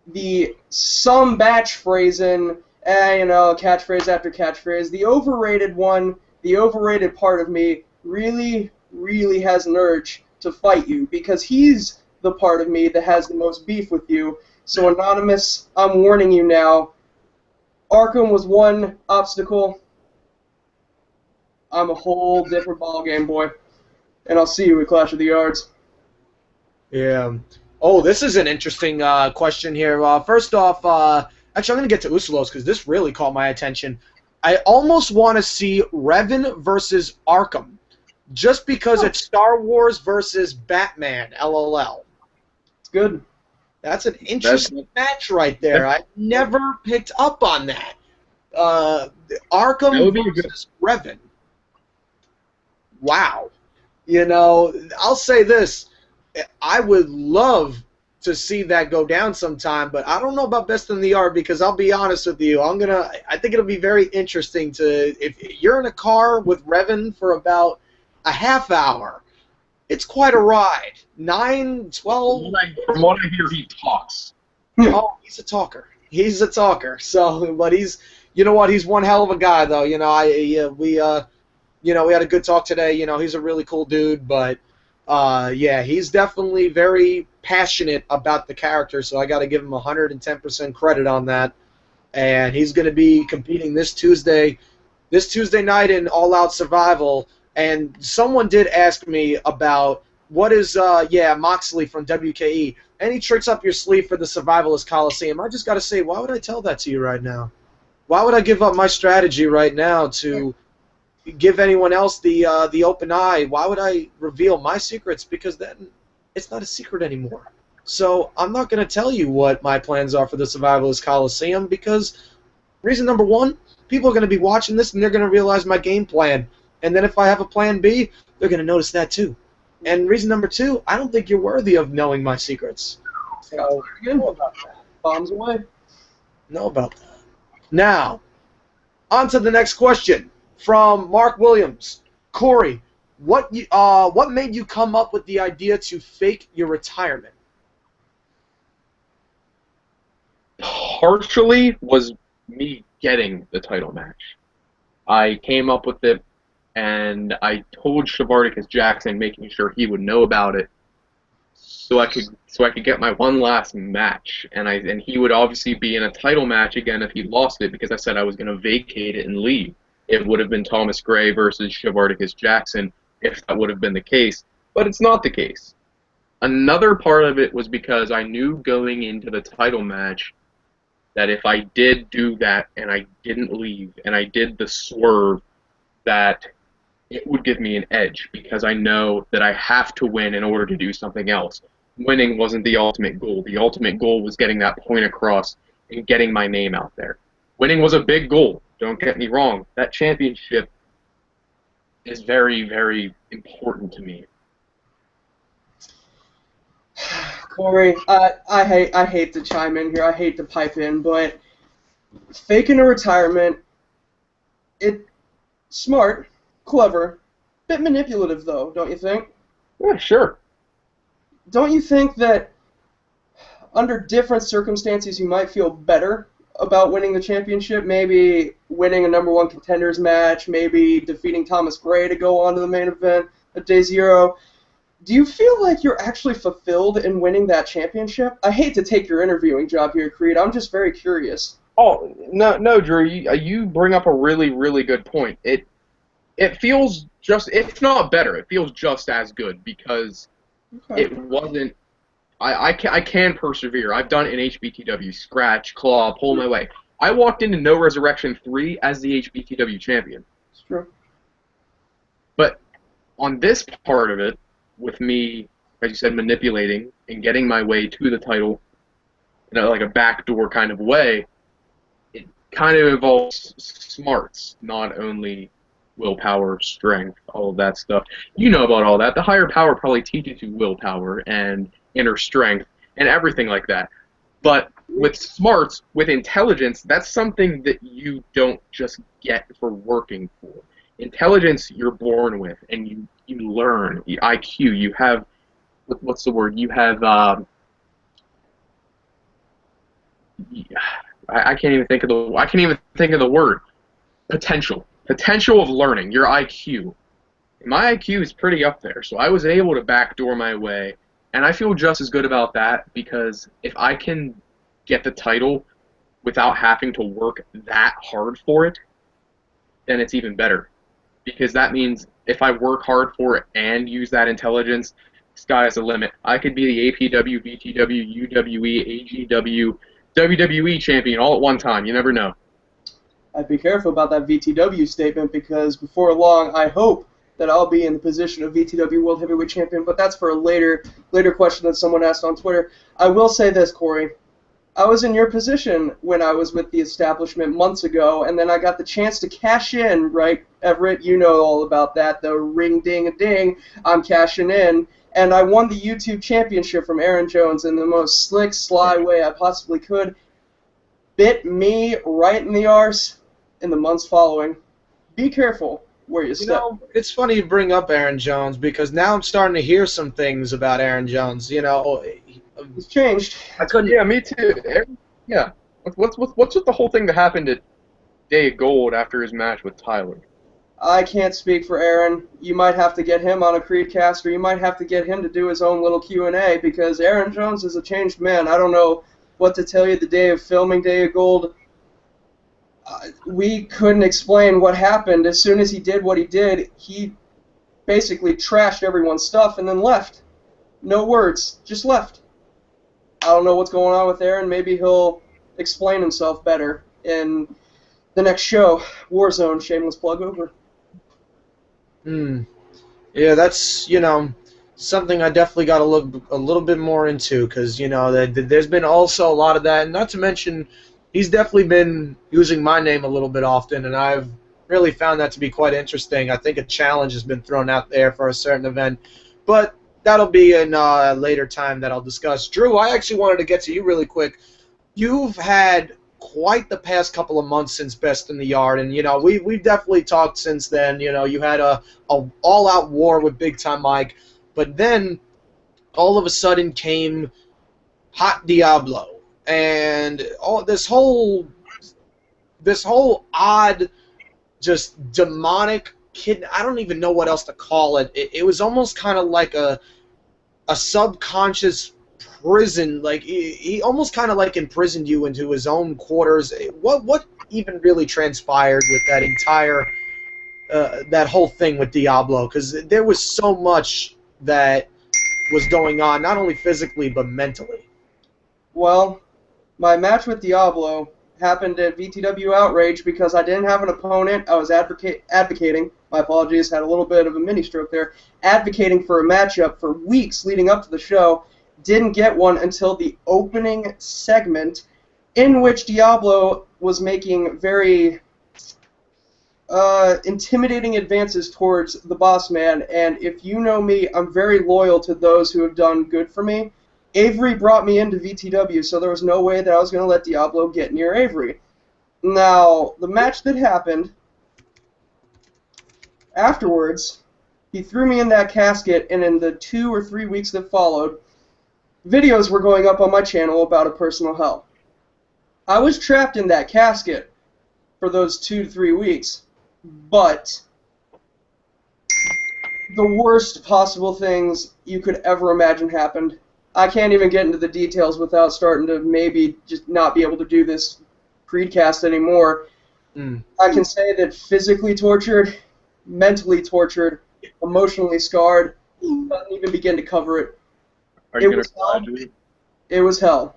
The some batch phrasing, catchphrase after catchphrase, the overrated one, the overrated part of me really, really has an urge to fight you, because he's the part of me that has the most beef with you. So, Anonymous, I'm warning you now. Arkham was one obstacle. I'm a whole different ballgame, boy. And I'll see you at Clash of the Yards. Yeah. Oh, this is an interesting question here. First off, actually, I'm going to get to Usulos because this really caught my attention. I almost want to see Revan versus Arkham, just because it's Star Wars versus Batman, LOL. It's good. That's an interesting match right there. I never picked up on that. Arkham versus Revan. Wow. You know, I'll say this. I would love to see that go down sometime, but I don't know about Best in the Art because I'll be honest with you. I think it'll be very interesting if you're in a car with Revan for about a half hour. It's quite a ride. 9, 12. From what I hear, he talks. Oh, he's a talker. He's a talker. So, but you know what? He's one hell of a guy, though. You know, we had a good talk today. You know, he's a really cool dude, but yeah, he's definitely very passionate about the character. So I got to give him 110% credit on that. And he's going to be competing this Tuesday night in All Out Survival. And someone did ask me about what is, Moxley from WKE. Any tricks up your sleeve for the Survivalist Coliseum? I just got to say, why would I tell that to you right now? Why would I give up my strategy right now to give anyone else the open eye? Why would I reveal my secrets? Because then it's not a secret anymore. So I'm not going to tell you what my plans are for the Survivalist Coliseum because reason number one, people are going to be watching this and they're going to realize my game plan. And then if I have a plan B, they're going to notice that too. And reason number two, I don't think you're worthy of knowing my secrets. So, know about that. Bombs away. Know about that. Now, on to the next question from Mark Williams. Corey, what made you come up with the idea to fake your retirement? Partially was me getting the title match. I came up with it, and I told Shavardicus Jackson, making sure he would know about it, so I could get my one last match, and he would obviously be in a title match again if he lost it, because I said I was going to vacate it and leave. It would have been Thomas Gray versus Shavardicus Jackson if that would have been the case, but it's not the case. Another part of it was because I knew going into the title match that if I did do that and I didn't leave and I did the swerve, that it would give me an edge because I know that I have to win in order to do something else. Winning wasn't the ultimate goal. The ultimate goal was getting that point across and getting my name out there. Winning was a big goal. Don't get me wrong. That championship is very, very important to me. Corey, I hate to chime in here. I hate to pipe in, but faking a retirement, it's smart, clever, bit manipulative though, don't you think? Yeah, sure. Don't you think that under different circumstances you might feel better about winning the championship? Maybe winning a #1 contenders match, maybe defeating Thomas Gray to go on to the main event at Day Zero. Do you feel like you're actually fulfilled in winning that championship? I hate to take your interviewing job here, Creed. I'm just very curious. Oh, no, Drew, you bring up a really, really good point. It feels just, if not better, it feels just as good because it wasn't, I can persevere. I've done it in HBTW, scratch, claw, pull my way. I walked into No Resurrection 3 as the HBTW champion. It's true. But on this part of it, with me, as you said, manipulating and getting my way to the title in like a backdoor kind of way, it kind of involves smarts, not only willpower, strength, all of that stuff. You know about all that. The higher power probably teaches you willpower and inner strength and everything like that. But with smarts, with intelligence, that's something that you don't just get for working for. Intelligence you're born with, and you learn. The IQ, you have, what's the word? You have, I can't even think of the word. Potential of learning. Your IQ. My IQ is pretty up there, so I was able to backdoor my way And I feel just as good about that because if I can get the title without having to work that hard for it, then it's even better. Because that means if I work hard for it and use that intelligence, sky is the limit. I could be the APW, BTW, UWE, AGW, WWE champion all at one time. You never know. I'd be careful about that VTW statement because before long, I hope that I'll be in the position of VTW World Heavyweight Champion, but that's for a later question that someone asked on Twitter. I will say this, Corey. I was in your position when I was with the establishment months ago, and then I got the chance to cash in, right, Everett? You know all about that, the ring-ding-a-ding, I'm cashing in. And I won the YouTube championship from Aaron Jones in the most slick, sly way I possibly could. Bit me right in the arse in the months following. Be careful where you step. You know, it's funny you bring up Aaron Jones because now I'm starting to hear some things about Aaron Jones. You know, He's changed. Yeah, me too. Yeah. What's with the whole thing that happened at Day of Gold after his match with Tyler? I can't speak for Aaron. You might have to get him on a CredeCast, or you might have to get him to do his own little Q&A because Aaron Jones is a changed man. I don't know what to tell you the day of filming Day of Gold. We couldn't explain what happened. As soon as he did what he did, he basically trashed everyone's stuff and then left. No words, just left. I don't know what's going on with Aaron. Maybe he'll explain himself better in the next show. Warzone, shameless plug over. Yeah, that's, you know, something I definitely got to look a little bit more into because, you know, there's been also a lot of that. And not to mention, he's definitely been using my name a little bit often, and I've really found that to be quite interesting. I think a challenge has been thrown out there for a certain event, but that'll be in a later time that I'll discuss. Drew, I actually wanted to get to you really quick. You've had quite the past couple of months since Best in the Yard, and you know we've definitely talked since then. You know, you had a all-out war with Big Time Mike, but then all of a sudden came Hot Diablo, and all this whole odd, just demonic kid. I don't even know what else to call it. It was almost kind of like a subconscious prison. Like he almost kind of like imprisoned you into his own quarters. What even really transpired with that entire that whole thing with Diablo? Because there was so much that was going on, not only physically but mentally. Well, my match with Diablo happened at VTW Outrage because I didn't have an opponent. I was advocating. My apologies, had a little bit of a mini stroke there. Advocating for a matchup for weeks leading up to the show. Didn't get one until the opening segment, in which Diablo was making very intimidating advances towards the boss man. And if you know me, I'm very loyal to those who have done good for me. Avery brought me into VTW, so there was no way that I was going to let Diablo get near Avery. Now, the match that happened, afterwards, he threw me in that casket, and in the 2 or 3 weeks that followed, videos were going up on my channel about a personal hell. I was trapped in that casket for those 2 to 3 weeks, but the worst possible things you could ever imagine happened. I can't even get into the details without starting to maybe just not be able to do this CredeCast anymore. I can say that physically tortured, mentally tortured, emotionally scarred, doesn't even begin to cover it. Are you It was hell. gonna It was hell.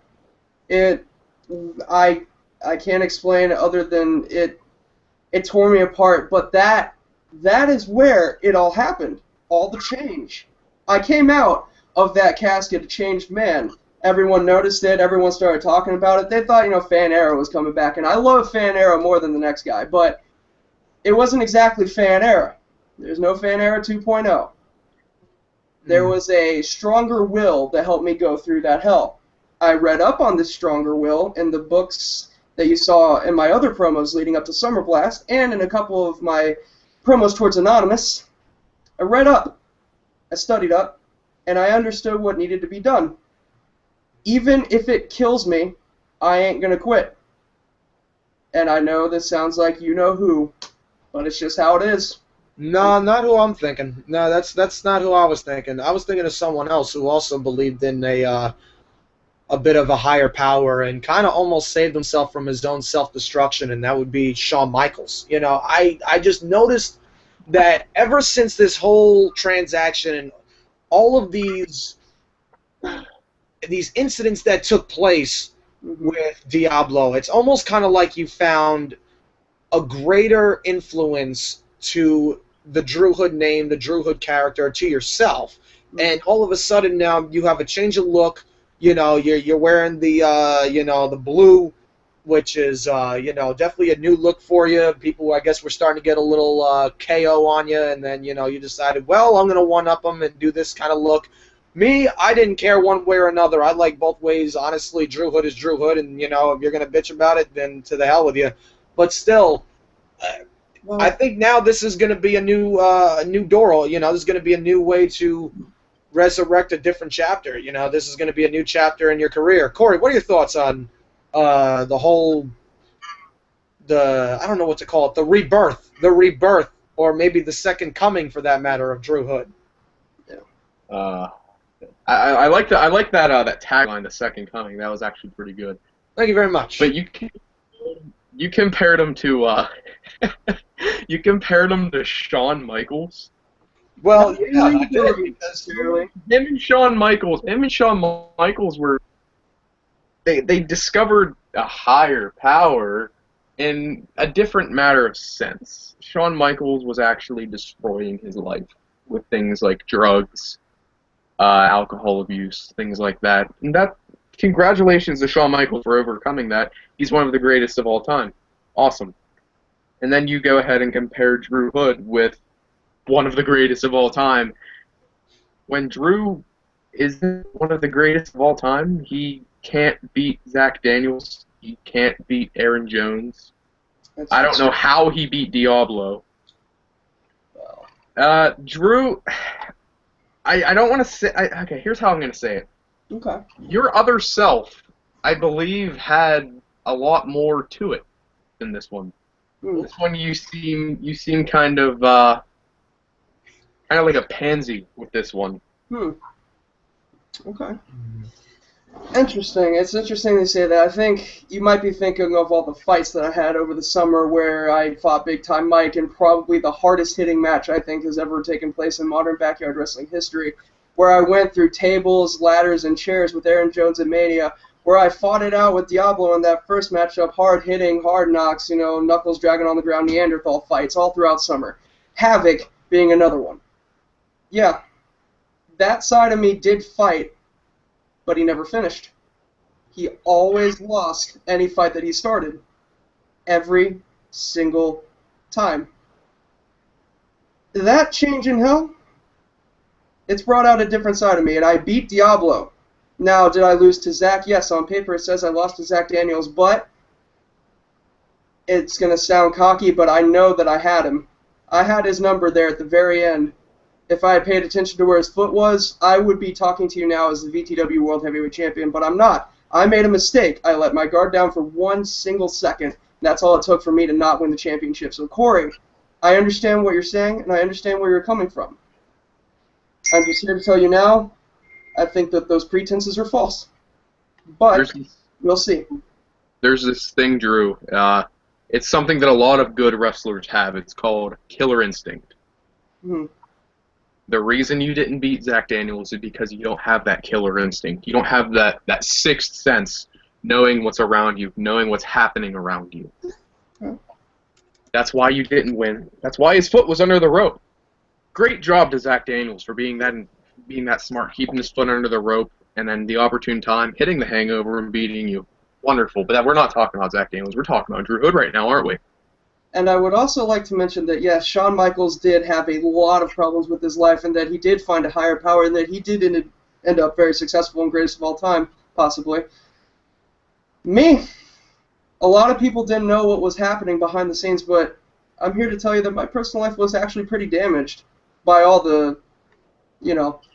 I can't explain it other than it tore me apart, but that is where it all happened. All the change. I came out of that casket a changed man. Everyone noticed it. Everyone started talking about it. They thought, you know, Fan Arrow was coming back, and I love Fan Arrow more than the next guy, but it wasn't exactly Fan Arrow. There's no Fan Arrow 2.0. There was a stronger will that helped me go through that hell. I read up on this stronger will in the books that you saw in my other promos leading up to Summer Blast, and in a couple of my promos towards Anonymous. I read up, I studied up, and I understood what needed to be done. Even if it kills me, I ain't gonna quit. And I know this sounds like you know who, but it's just how it is. No, not who I'm thinking. No, that's not who I was thinking. I was thinking of someone else who also believed in a bit of a higher power and kind of almost saved himself from his own self-destruction, and that would be Shawn Michaels. You know, I just noticed that ever since this whole transaction and all of these incidents that took place with Diablo, it's almost kind of like you found a greater influence to the Drew Hood name, the Drew Hood character, to yourself, and all of a sudden now you have a change of look. You know, you're wearing the the blue, which is definitely a new look for you. People, I guess, were starting to get a little KO on you, and then you decided, well, I'm gonna one up them and do this kind of look. Me, I didn't care one way or another. I like both ways. Honestly, Drew Hood is Drew Hood, and if you're gonna bitch about it, then to the hell with you. But still, I think now this is going to be a new door. This is going to be a new way to resurrect a different chapter. This is going to be a new chapter in your career. Corey, what are your thoughts on I don't know what to call it, the rebirth, or maybe the second coming, for that matter, of Drew Hood? I like that tagline, the second coming. That was actually pretty good. Thank you very much. But you compared him to Shawn Michaels. Well, yeah, him and Shawn Michaels were they discovered a higher power in a different matter of sense. Shawn Michaels was actually destroying his life with things like drugs, alcohol abuse, things like that. And congratulations to Shawn Michaels for overcoming that. He's one of the greatest of all time. Awesome. And then you go ahead and compare Drew Hood with one of the greatest of all time. When Drew isn't one of the greatest of all time, he can't beat Zach Daniels. He can't beat Aaron Jones. I don't know how he beat Diablo. Drew, I don't want to say... okay, here's how I'm going to say it. Okay. Your other self, I believe, had a lot more to it than this one. This one you seem kind of like a pansy with this one. Okay. Interesting. It's interesting to say that. I think you might be thinking of all the fights that I had over the summer where I fought Big Time Mike, and probably the hardest hitting match I think has ever taken place in modern backyard wrestling history, where I went through tables, ladders, and chairs with Aaron Jones and Mania, where I fought it out with Diablo in that first matchup, hard-hitting, hard knocks, knuckles dragging on the ground, Neanderthal fights all throughout summer. Havoc being another one. Yeah, that side of me did fight, but he never finished. He always lost any fight that he started. Every single time. That change in hell, it's brought out a different side of me, and I beat Diablo. Now, did I lose to Zach? Yes, on paper it says I lost to Zach Daniels, but it's going to sound cocky, but I know that I had him. I had his number there at the very end. If I had paid attention to where his foot was, I would be talking to you now as the VTW World Heavyweight Champion, but I'm not. I made a mistake. I let my guard down for 1 single second. That's all it took for me to not win the championship. So, Corey, I understand what you're saying, and I understand where you're coming from. I'm just here to tell you now, I think that those pretenses are false. But we'll see. There's this thing, Drew. It's something that a lot of good wrestlers have. It's called killer instinct. The reason you didn't beat Zach Daniels is because you don't have that killer instinct. You don't have that sixth sense, knowing what's around you, knowing what's happening around you. That's why you didn't win. That's why his foot was under the rope. Great job to Zach Daniels for being that smart, keeping his foot under the rope, and then the opportune time, hitting the hangover and beating you. Wonderful. But we're not talking about Zach Daniels. We're talking about Drew Hood right now, aren't we? And I would also like to mention that, yes, Shawn Michaels did have a lot of problems with his life, and that he did find a higher power, and that he did end up very successful and greatest of all time, possibly. Me, a lot of people didn't know what was happening behind the scenes, but I'm here to tell you that my personal life was actually pretty damaged by all the,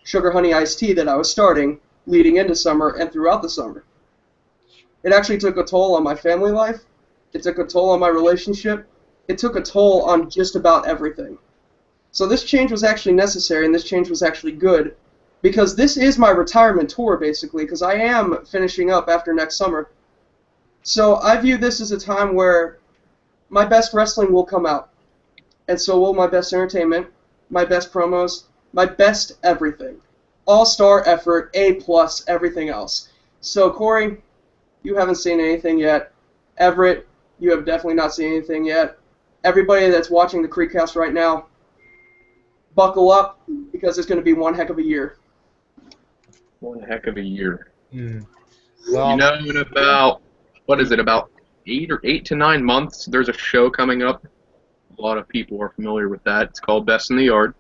sugar honey iced tea that I was starting leading into summer and throughout the summer. It actually took a toll on my family life. It took a toll on my relationship. It took a toll on just about everything. So this change was actually necessary, and this change was actually good, because this is my retirement tour, basically, because I am finishing up after next summer. So I view this as a time where my best wrestling will come out, and so will my best entertainment, my best promos, my best everything. All-star effort, A+, everything else. So, Corey, you haven't seen anything yet. Everett, you have definitely not seen anything yet. Everybody that's watching the CredeCast right now, buckle up, because it's going to be one heck of a year. One heck of a year. Well, You know, in about, what is it, about 8 to 9 months, there's a show coming up. A lot of people are familiar with that. It's called Best in the Yard.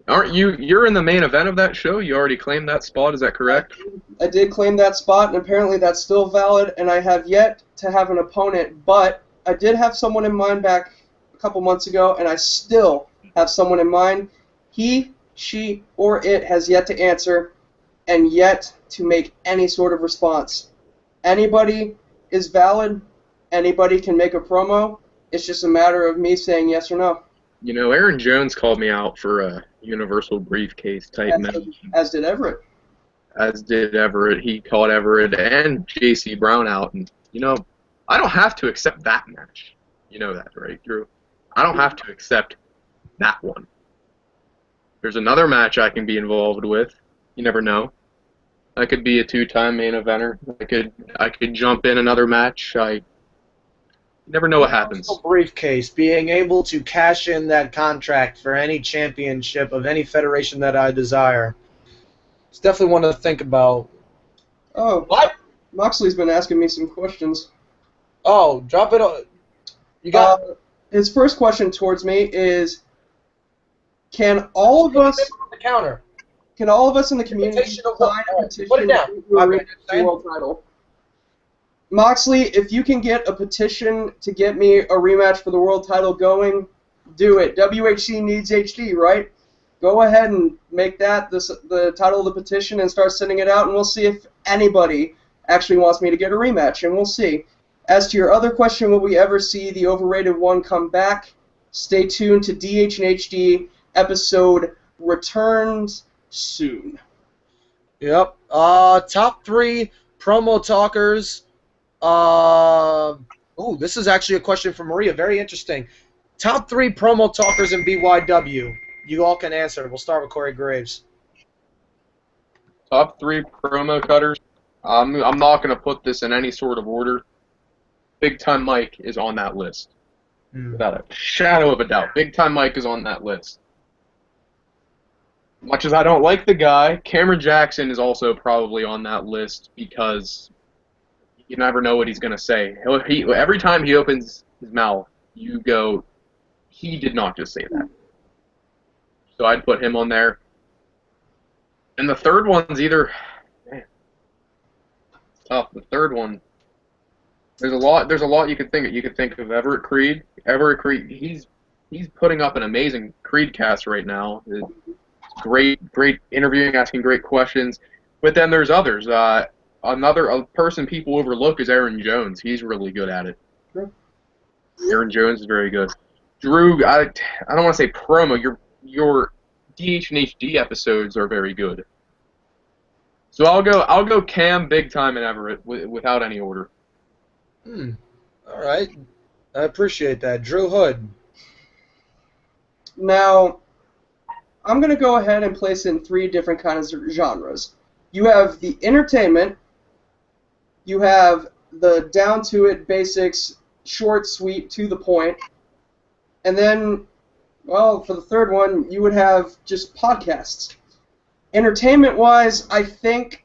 Aren't you? You're in the main event of that show. You already claimed that spot. Is that correct? I did claim that spot, and apparently that's still valid, and I have yet to have an opponent, but I did have someone in mind back a couple months ago, and I still have someone in mind. He, she, or it has yet to answer and yet to make any sort of response. Anybody is valid. Anybody can make a promo. It's just a matter of me saying yes or no. You know, Aaron Jones called me out for a universal briefcase type match. As did Everett. As did Everett. He called Everett and J.C. Brown out. And, you know, I don't have to accept that match. You know that, right, Drew? I don't have to accept that one. There's another match I can be involved with. You never know. I could be a 2-time main eventer. I could jump in another match. You never know what happens. Briefcase, being able to cash in that contract for any championship of any federation that I desire. It's definitely one to think about. Oh, What? Moxley's been asking me some questions. Oh, drop it. You got his first question towards me is, can all of us the counter. Can all of us in the community sign a petition Put it down. to reach the world title? Moxley, if you can get a petition to get me a rematch for the world title going, do it. WHC needs HD, right? Go ahead and make that the title of the petition and start sending it out, and we'll see if anybody actually wants me to get a rematch, and we'll see. As to your other question, will we ever see the Overrated One come back? Stay tuned to DH and HD episode Returns soon. Yep. Top 3 promo talkers. This is actually a question from Maria. Very interesting. Top 3 promo talkers in BYW. You all can answer. We'll start with Corey Graves. Top 3 promo cutters. I'm not going to put this in any sort of order. Big Time Mike is on that list. Without a shadow of a doubt. Big Time Mike is on that list. Much as I don't like the guy, Cameron Jackson is also probably on that list because you never know what he's going to say. Every time he opens his mouth, you go, he did not just say that. So I'd put him on there. And the third one's either... Man, it's tough. The third one... There's a lot you could think of. You could think of Everett Creed. Everett Creed, he's putting up an amazing CredeCast right now. Great interviewing, asking great questions. But then there's others. Another person people overlook is Aaron Jones. He's really good at it. Sure. Aaron Jones is very good. Drew, I don't want to say promo. Your DH and HD episodes are very good. So I'll go Cam, Big Time, and Everett without any order. All right. I appreciate that. Drew Hood. Now, I'm going to go ahead and place in 3 different kinds of genres. You have the entertainment, you have the down-to-it basics, short, sweet, to the point, and then, well, for the third one, you would have just podcasts. Entertainment-wise, I think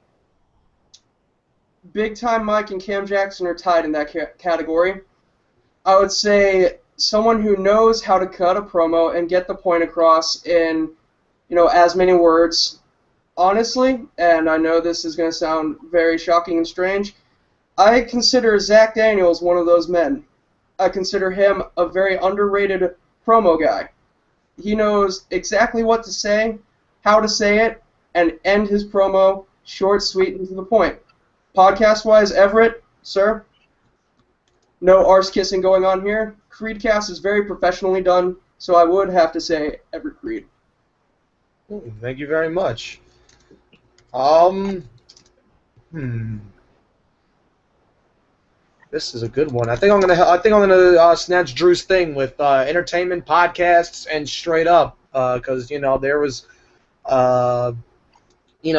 Big Time Mike and Cam Jackson are tied in that category. I would say someone who knows how to cut a promo and get the point across in, as many words. Honestly, and I know this is going to sound very shocking and strange, I consider Zach Daniels one of those men. I consider him a very underrated promo guy. He knows exactly what to say, how to say it, and end his promo short, sweet, and to the point. Podcast-wise, Everett, sir, no arse kissing going on here. CredeCast is very professionally done. So I would have to say every Creed. Thank you very much. This is a good one. I think I'm gonna snatch Drew's thing with entertainment podcasts and straight up, because there was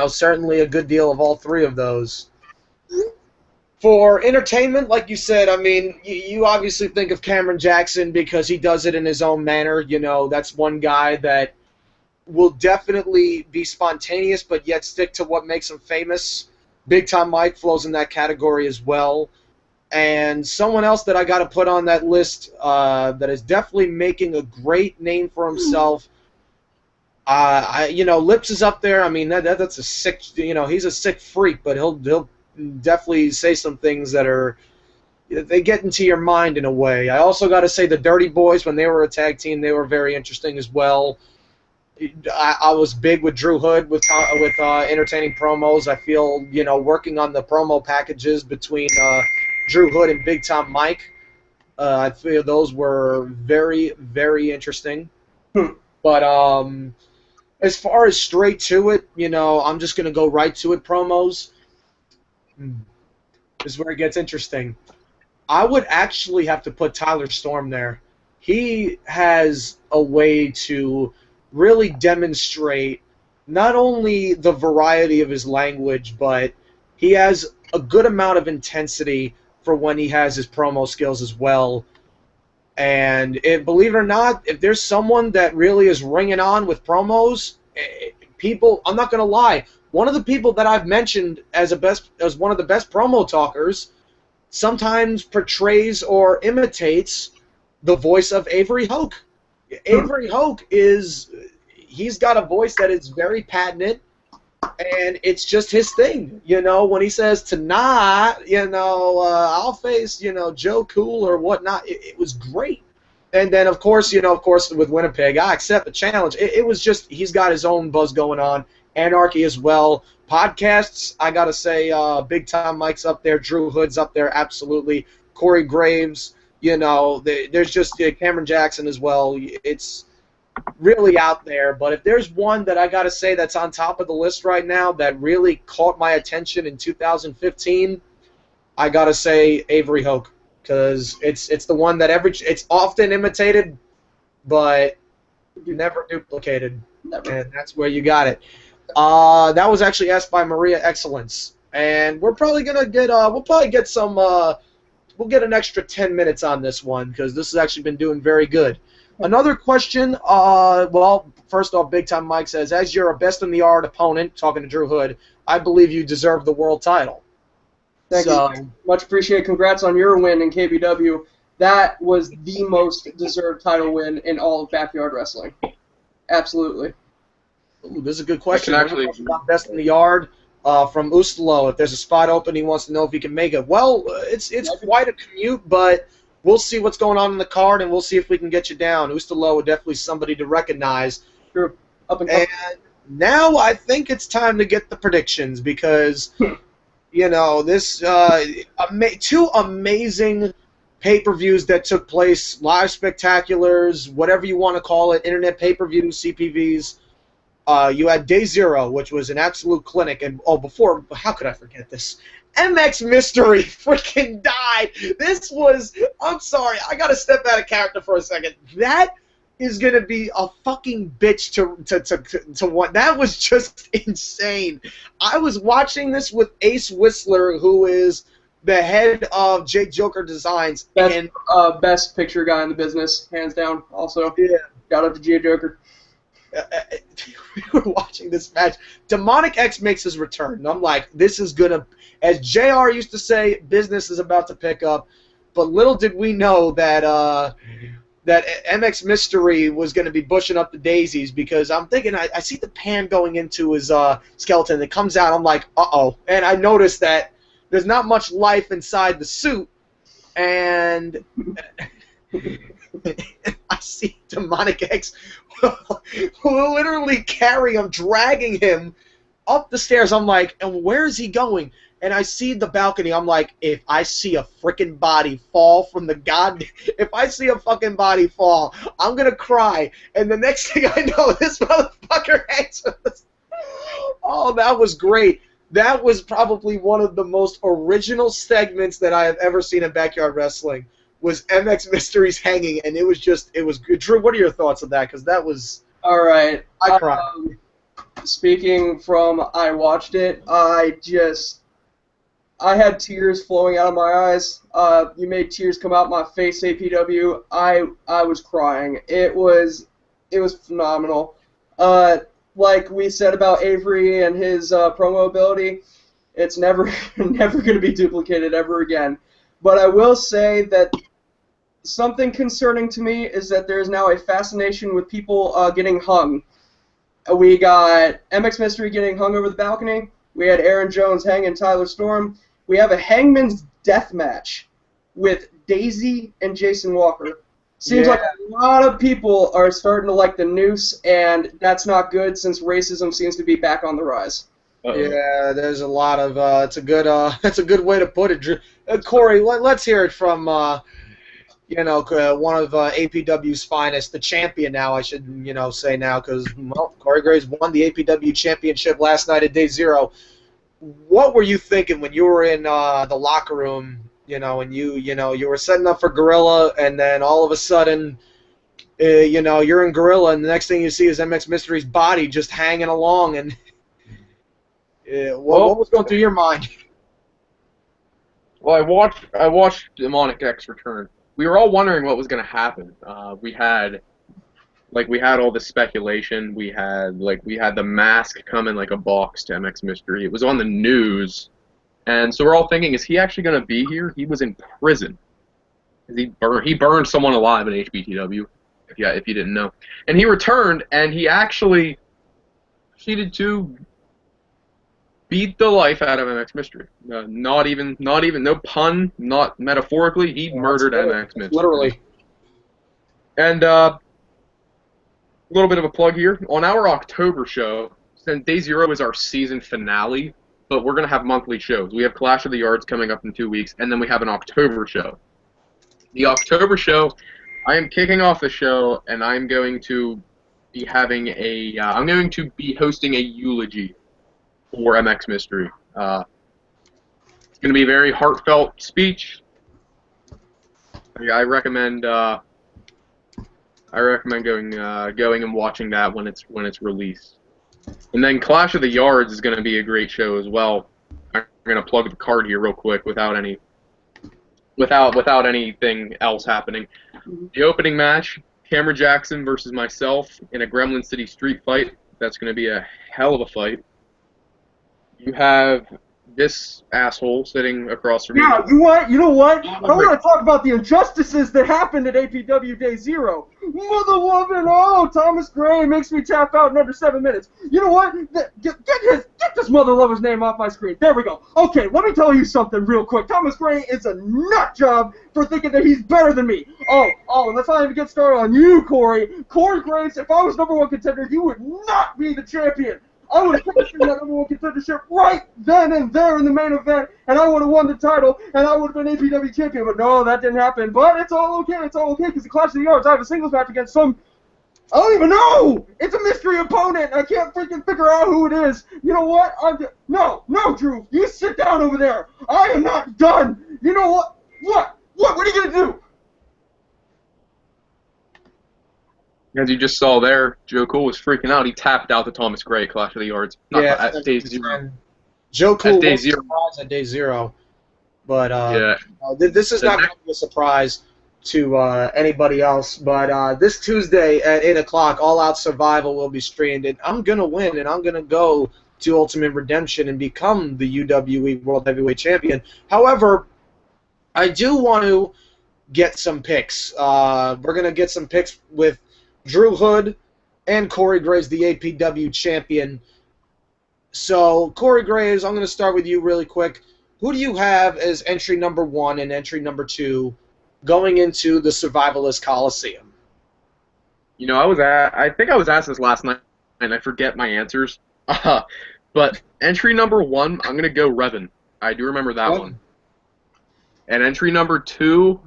certainly a good deal of all three of those. For entertainment, like you said, I mean, you obviously think of Cameron Jackson because he does it in his own manner. That's one guy that will definitely be spontaneous, but yet stick to what makes him famous. Big Time Mike flows in that category as well. And someone else that I got to put on that list that is definitely making a great name for himself. Lips is up there. I mean, that's a sick. He's a sick freak, but he'll definitely say some things that they get into your mind in a way. I also got to say the Dirty Boys, when they were a tag team, they were very interesting as well. I was big with Drew Hood with entertaining promos. I feel working on the promo packages between Drew Hood and Big Time Mike. I feel those were very, very interesting. But as far as straight to it, I'm just gonna go right to it. Promos. This is where it gets interesting. I would actually have to put Tyler Storm there. He has a way to really demonstrate not only the variety of his language, but he has a good amount of intensity for when he has his promo skills as well. And believe it or not, if there's someone that really is ringing on with promos, people, I'm not going to lie, one of the people that I've mentioned as one of the best promo talkers sometimes portrays or imitates the voice of Avery Hoke. Avery Hoke he's got a voice that is very patented, and it's just his thing. When he says tonight, I'll face, Joe Cool or whatnot, it was great. And then, of course, with Winnipeg, I accept the challenge. It was just, he's got his own buzz going on. Anarchy as well. Podcasts, I got to say, Big Time Mike's up there. Drew Hood's up there, absolutely. Corey Graves, there's just Cameron Jackson as well. It's really out there. But if there's one that I got to say that's on top of the list right now that really caught my attention in 2015, I got to say Avery Hoke, because it's the one that it's often imitated, but never duplicated. Never. And that's where you got it. That was actually asked by Maria Excellence, and we're probably gonna get we'll get an extra 10 minutes on this one because this has actually been doing very good. Another question, first off, Big Time Mike says, as you're a best-in-the-art opponent, talking to Drew Hood, I believe you deserve the world title. Thank you. Much appreciated. Congrats on your win in KBW. That was the most deserved title win in all of backyard wrestling. Absolutely. Ooh, this is a good question. Actually, best in the yard from Ustalo. If there's a spot open, he wants to know if he can make it. Well, it's quite a commute, but we'll see what's going on in the card, and we'll see if we can get you down. Ustalo would definitely somebody to recognize. Sure. Up and coming. And now I think it's time to get the predictions because, this two amazing pay-per-views that took place, live spectaculars, whatever you want to call it, internet pay-per-views, CPVs. You had Day Zero, which was an absolute clinic, and how could I forget this? MX Mystery freaking died. I'm sorry, I gotta step out of character for a second. That is gonna be a fucking bitch to what? That was just insane. I was watching this with Ace Whistler, who is the head of Jake Joker Designs. Best picture guy in the business, hands down, also. Yeah. Shout out to Jake Joker. We were watching this match. Demonic X makes his return. And I'm like, this is going to, as JR used to say, business is about to pick up. But little did we know that MX Mystery was going to be bushing up the daisies because I'm thinking, I see the pan going into his skeleton. It comes out. I'm like, uh-oh. And I noticed that there's not much life inside the suit. And I see Demonic X literally carry him, dragging him up the stairs. I'm like, and where is he going? and I see the balcony. I'm like, if I see a freaking body fall from the if I see a fucking body fall, I'm gonna cry. And the next thing I know, this motherfucker hangs with us. Oh, that was great. That was probably one of the most original segments that I have ever seen in Backyard Wrestling, was MX Mysteries hanging, and it was good. Drew, what are your thoughts on that? Because that was... All right. I cried. Speaking from I watched it, I had tears flowing out of my eyes. You made tears come out my face, APW. I was crying. It was phenomenal. Like we said about Avery and his promo ability, it's never going to be duplicated ever again. But I will say that something concerning to me is that there is now a fascination with people getting hung. We got MX Mystery getting hung over the balcony. We had Aaron Jones hanging Tyler Storm. We have a Hangman's Death match with Daisy and Jason Walker. Seems like a lot of people are starting to like the noose, and that's not good since racism seems to be back on the rise. Uh-oh. Yeah, there's a lot of it's a good way to put it, Drew. Corey, let's hear it from one of APW's finest, the champion now, I should say now, because Corey Graves won the APW championship last night at Day Zero. What were you thinking when you were in the locker room? And you were setting up for Gorilla, and then all of a sudden, you're in Gorilla, and the next thing you see is MX Mystery's body just hanging along, and what was going through your mind? Well, I watched Demonic X return. We were all wondering what was going to happen. We had all this speculation. We had the mask come in like a box to MX Mystery. It was on the news. And so we're all thinking, is he actually going to be here? He was in prison. He burned someone alive in HBTW, if you didn't know. And he returned, and he actually proceeded to beat the life out of MX Mystery. Not even, no pun, not metaphorically. He murdered MX Mystery. Literally. And a little bit of a plug here. On our October show, since Day Zero is our season finale, but we're going to have monthly shows. We have Clash of the Yards coming up in 2 weeks, and then we have an October show. The October show, I am kicking off the show, and I'm going to be having I'm going to be hosting a eulogy for MX Mystery. It's going to be a very heartfelt speech. I recommend going and watching that when it's released. And then Clash of the Yards is going to be a great show as well. I'm going to plug the card here real quick without anything else happening. The opening match, Cameron Jackson versus myself in a Gremlin City street fight. That's going to be a hell of a fight. You have this asshole sitting across from me. Yeah, you know what? I want to talk about the injustices that happened at APW Day Zero. Mother loving, Thomas Gray makes me tap out in under 7 minutes. You know what? Get this mother lover's name off my screen. There we go. Okay, let me tell you something real quick. Thomas Gray is a nut job for thinking that he's better than me. Oh, and let's not even get started on you, Corey. Corey Graves, if I was #1 contender, you would not be the champion. I would have taken that #1 contendership right then and there in the main event, and I would have won the title, and I would have been APW champion. But no, that didn't happen. But it's all okay. It's all okay because the Clash of the Yards, I have a singles match against some. I don't even know. It's a mystery opponent. I can't freaking figure out who it is. You know what? No, Drew. You sit down over there. I am not done. You know what? What are you gonna do? As you just saw there, Joe Cool was freaking out. He tapped out the Thomas Gray at Clash of the Yards. At Day Zero. Joe Cool was surprised at Day Zero. But this is not going to be a surprise to anybody else. But this Tuesday at 8 o'clock, All Out Survival will be streamed. And I'm going to win, and I'm going to go to Ultimate Redemption and become the UWE World Heavyweight Champion. However, I do want to get some picks. We're going to get some picks with Drew Hood and Corey Graves, the APW champion. So, Corey Graves, I'm going to start with you really quick. Who do you have as entry #1 and entry #2 going into the Survivalist Coliseum? You know, I think I was asked this last night, and I forget my answers. But entry #1, I'm going to go Revan. I do remember that Yep. one. And entry number 2,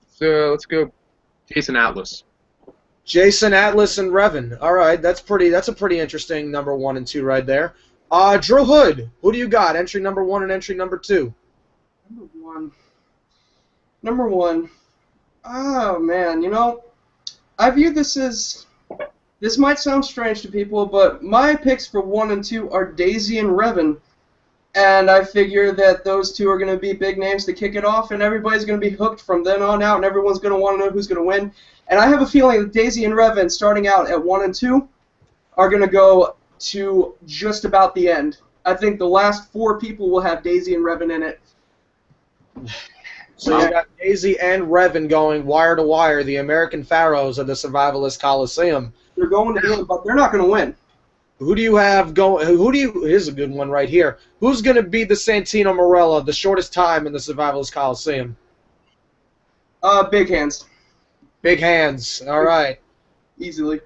so let's go Jason Atlas. Jason Atlas and Revan. All right, that's a pretty interesting number 1 and 2 right there. Drew Hood, who do you got? Entry number 1 and entry number 2. Number one. Number one. Oh, man, you know, I view this as... This might sound strange to people, but my picks for 1 and 2 are Daisy and Revan. And I figure that those two are going to be big names to kick it off, and everybody's going to be hooked from then on out, and everyone's going to want to know who's going to win. And I have a feeling that Daisy and Revan, starting out at 1 and 2, are going to go to just about the end. I think the last 4 people will have Daisy and Revan in it. So you got Daisy and Revan going wire to wire, the American Pharaohs of the Survivalist Coliseum. They're going to the end, but they're not going to win. Who do you have going? Here's a good one right here. Who's going to be the Santino Marella, the shortest time in the Survivalist Coliseum? Big hands. Big hands. All right. Easily.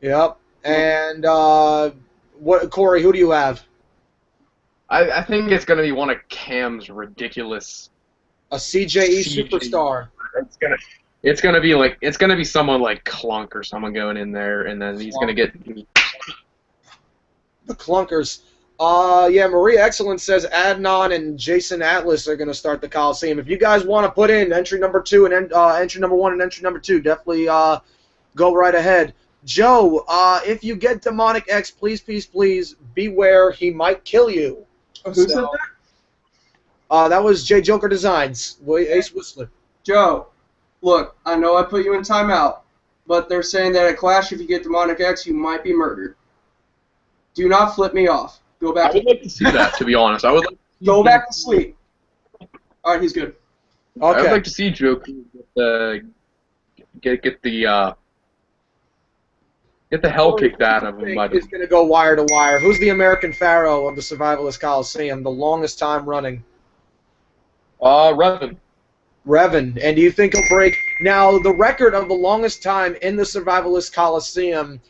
Yep. And Corey, who do you have? I think it's going to be one of Cam's ridiculous. A CJE CJE. superstar. It's gonna be someone like Clunk or someone going in there, and then he's gonna get. The Clunkers. Yeah, Maria Excellence says Adnan and Jason Atlas are going to start the Coliseum. If you guys want to put in entry number 2 and entry number 1 and entry number 2, definitely go right ahead. Joe, if you get Demonic X, please beware. He might kill you. Who said that? That was J Joker Designs. Ace Whistler. Joe, look, I know I put you in timeout, but they're saying that at Clash, if you get Demonic X, you might be murdered. Do not flip me off. Go back. I would like to see that, to be honest. I would like to Go back to sleep. All right, he's good. I would Okay. like to see Joker get the hell kicked out of him. He's going to go wire to wire. Who's the American Pharaoh of the Survivalist Coliseum, the longest time running? Revan. Revan. And do you think he'll break? Now, the record of the longest time in the Survivalist Coliseum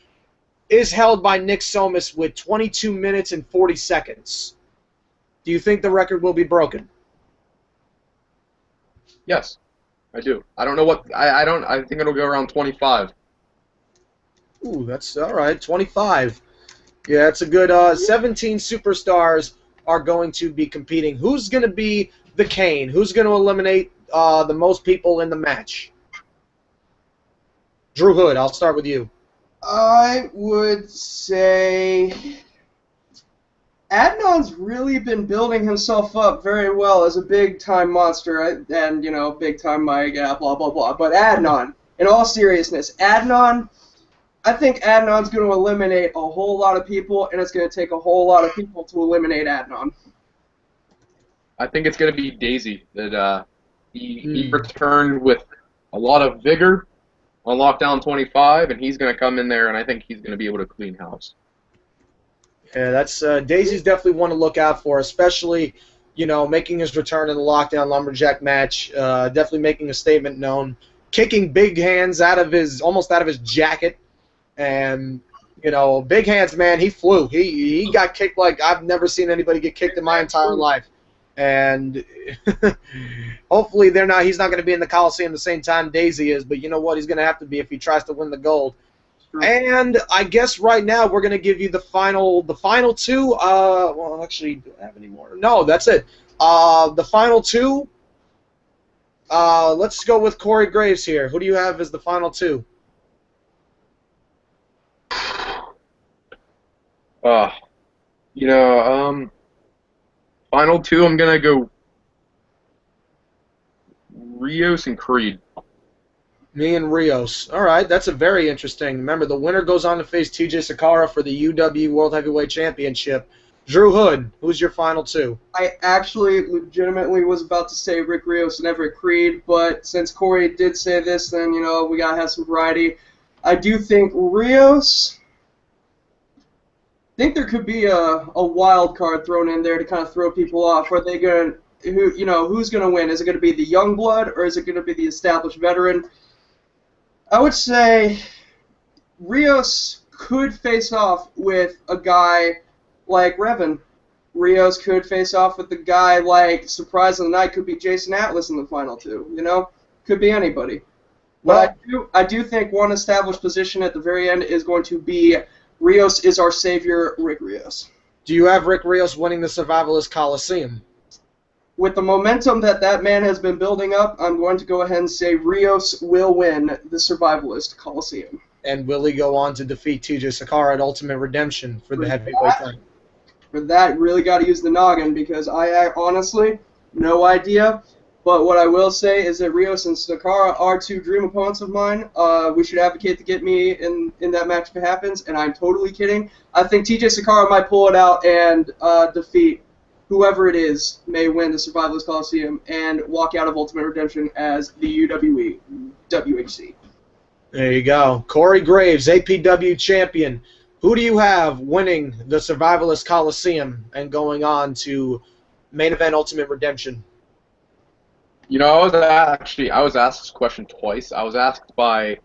is held by Nick Somas with 22 minutes and 40 seconds. Do you think the record will be broken? Yes, I do. I don't know what I don't. I think it'll go around 25. Ooh, that's all right. 25. Yeah, it's a good. 17 superstars are going to be competing. Who's going to be the Kane? Who's going to eliminate the most people in the match? Drew Hood, I'll start with you. I would say Adnan's really been building himself up very well as a big-time monster, and, you know, big-time Mike, blah, blah, blah. But Adnan, in all seriousness, I think Adnan's going to eliminate a whole lot of people, and it's going to take a whole lot of people to eliminate Adnan. I think it's going to be Daisy that he returned with a lot of vigor on Lockdown 25, and he's going to come in there, and I think he's going to be able to clean house. Yeah, that's Daisy's definitely one to look out for, especially, you know, making his return in the Lockdown Lumberjack match, definitely making a statement known, kicking Big Hands almost out of his jacket, and, you know, Big Hands, man, he flew. He got kicked like I've never seen anybody get kicked in my entire life. And hopefully he's not going to be in the Coliseum the same time Daisy is, but you know what? He's going to have to be if he tries to win the gold. And I guess right now we're going to give you the final 2. Well, actually, do I have any more? No, that's it. The final 2. Let's go with Corey Graves here. Who do you have as the final 2? Final 2, I'm going to go Rios and Creed. Me and Rios. All right, that's a very interesting. Remember, the winner goes on to face TJ Sakara for the UW World Heavyweight Championship. Drew Hood, who's your final 2? I actually legitimately was about to say Rick Rios and Everett Creed, but since Corey did say this, then, you know, we got to have some variety. I do think Rios... I think there could be a wild card thrown in there to kind of throw people off. Are they going to, who's going to win? Is it going to be the young blood or is it going to be the established veteran? I would say Rios could face off with a guy like Revan. Rios could face off with the guy like Surprise of the Night, could be Jason Atlas in the final two. You know, could be anybody. But I do think one established position at the very end is going to be Rios is our savior, Rick Rios. Do you have Rick Rios winning the Survivalist Coliseum? With the momentum that man has been building up, I'm going to go ahead and say Rios will win the Survivalist Coliseum. And will he go on to defeat TJ Sakara at Ultimate Redemption for the heavyweight title? For that, really got to use the noggin, because I honestly, no idea. But what I will say is that Rios and Sakara are two dream opponents of mine. We should advocate to get me in that match if it happens, and I'm totally kidding. I think TJ Sakara might pull it out and defeat whoever it is, may win the Survivalist Coliseum and walk out of Ultimate Redemption as the UWE WHC. There you go. Corey Graves, APW champion. Who do you have winning the Survivalist Coliseum and going on to main event Ultimate Redemption? You know, I was asked this question twice. I was asked by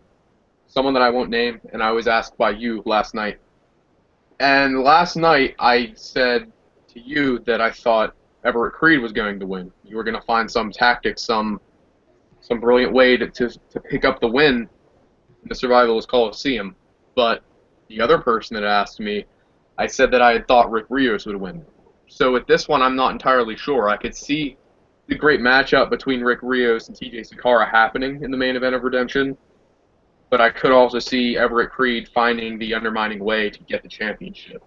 someone that I won't name, and I was asked by you last night. And last night I said to you that I thought Everett Creed was going to win. You were going to find some tactic, some brilliant way to pick up the win in the Survivalist Coliseum. But the other person that asked me, I said that I had thought Rick Rios would win. So with this one, I'm not entirely sure. I could see the great matchup between Rick Rios and TJ Sakara happening in the main event of Redemption, but I could also see Everett Creed finding the undermining way to get the championship.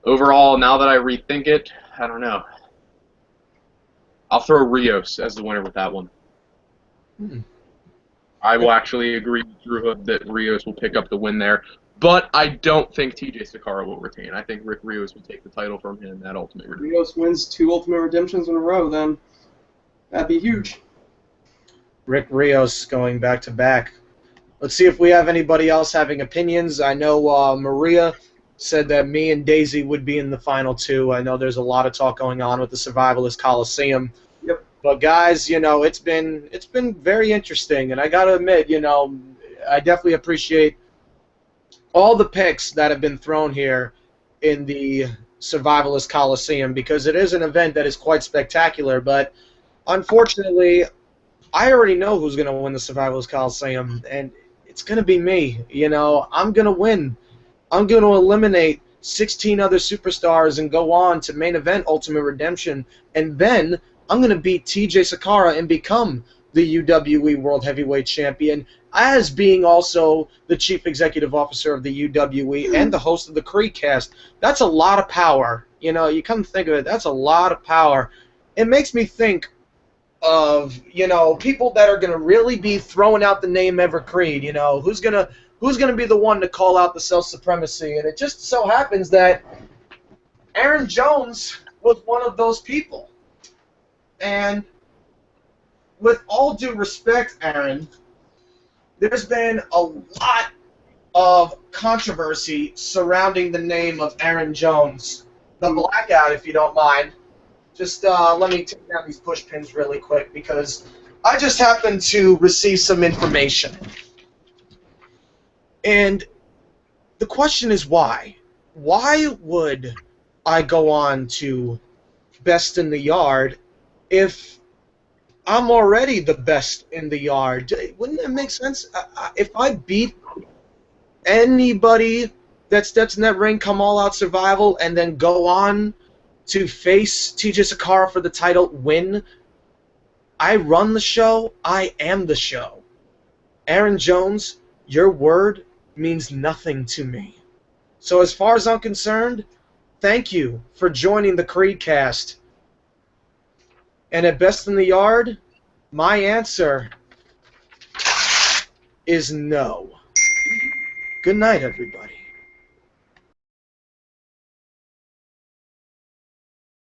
Overall, now that I rethink it, I don't know. I'll throw Rios as the winner with that one. I will actually agree with Drew Hood that Rios will pick up the win there, but I don't think TJ Sakara will retain. I think Rick Rios will take the title from him at Ultimate Redemption. Rios wins 2 Ultimate Redemptions in a row, then that'd be huge. Rick Rios going back to back. Let's see if we have anybody else having opinions. I know Maria said that me and Daisy would be in the final 2. I know there's a lot of talk going on with the Survivalist Coliseum. Yep. But guys, you know, it's been very interesting, and I gotta admit, you know, I definitely appreciate all the picks that have been thrown here in the Survivalist Coliseum, because it is an event that is quite spectacular, but unfortunately, I already know who's going to win the Survivalist Coliseum, and it's going to be me. You know, I'm going to win. I'm going to eliminate 16 other superstars and go on to main event Ultimate Redemption, and then I'm going to beat TJ Sakara and become the UWE World Heavyweight Champion, as being also the Chief Executive Officer of the UWE and the host of the CredeCast. That's a lot of power. You know, you come to think of it, that's a lot of power. It makes me think of, you know, people that are going to really be throwing out the name Everett Creed. You know, who's gonna be the one to call out the self-supremacy? And it just so happens that Aaron Jones was one of those people. And with all due respect, Aaron, there's been a lot of controversy surrounding the name of Aaron Jones. The blackout, if you don't mind. Just let me take down these push pins really quick, because I just happened to receive some information. And the question is why? Why would I go on to Best in the Yard if I'm already the best in the yard? Wouldn't that make sense? If I beat anybody that steps in that ring, come all out survival, and then go on to face TJ Sakara for the title, win, I run the show, I am the show. Aaron Jones, your word means nothing to me. So as far as I'm concerned, thank you for joining the CredeCast. And at Best in the Yard, my answer is no. Good night, everybody.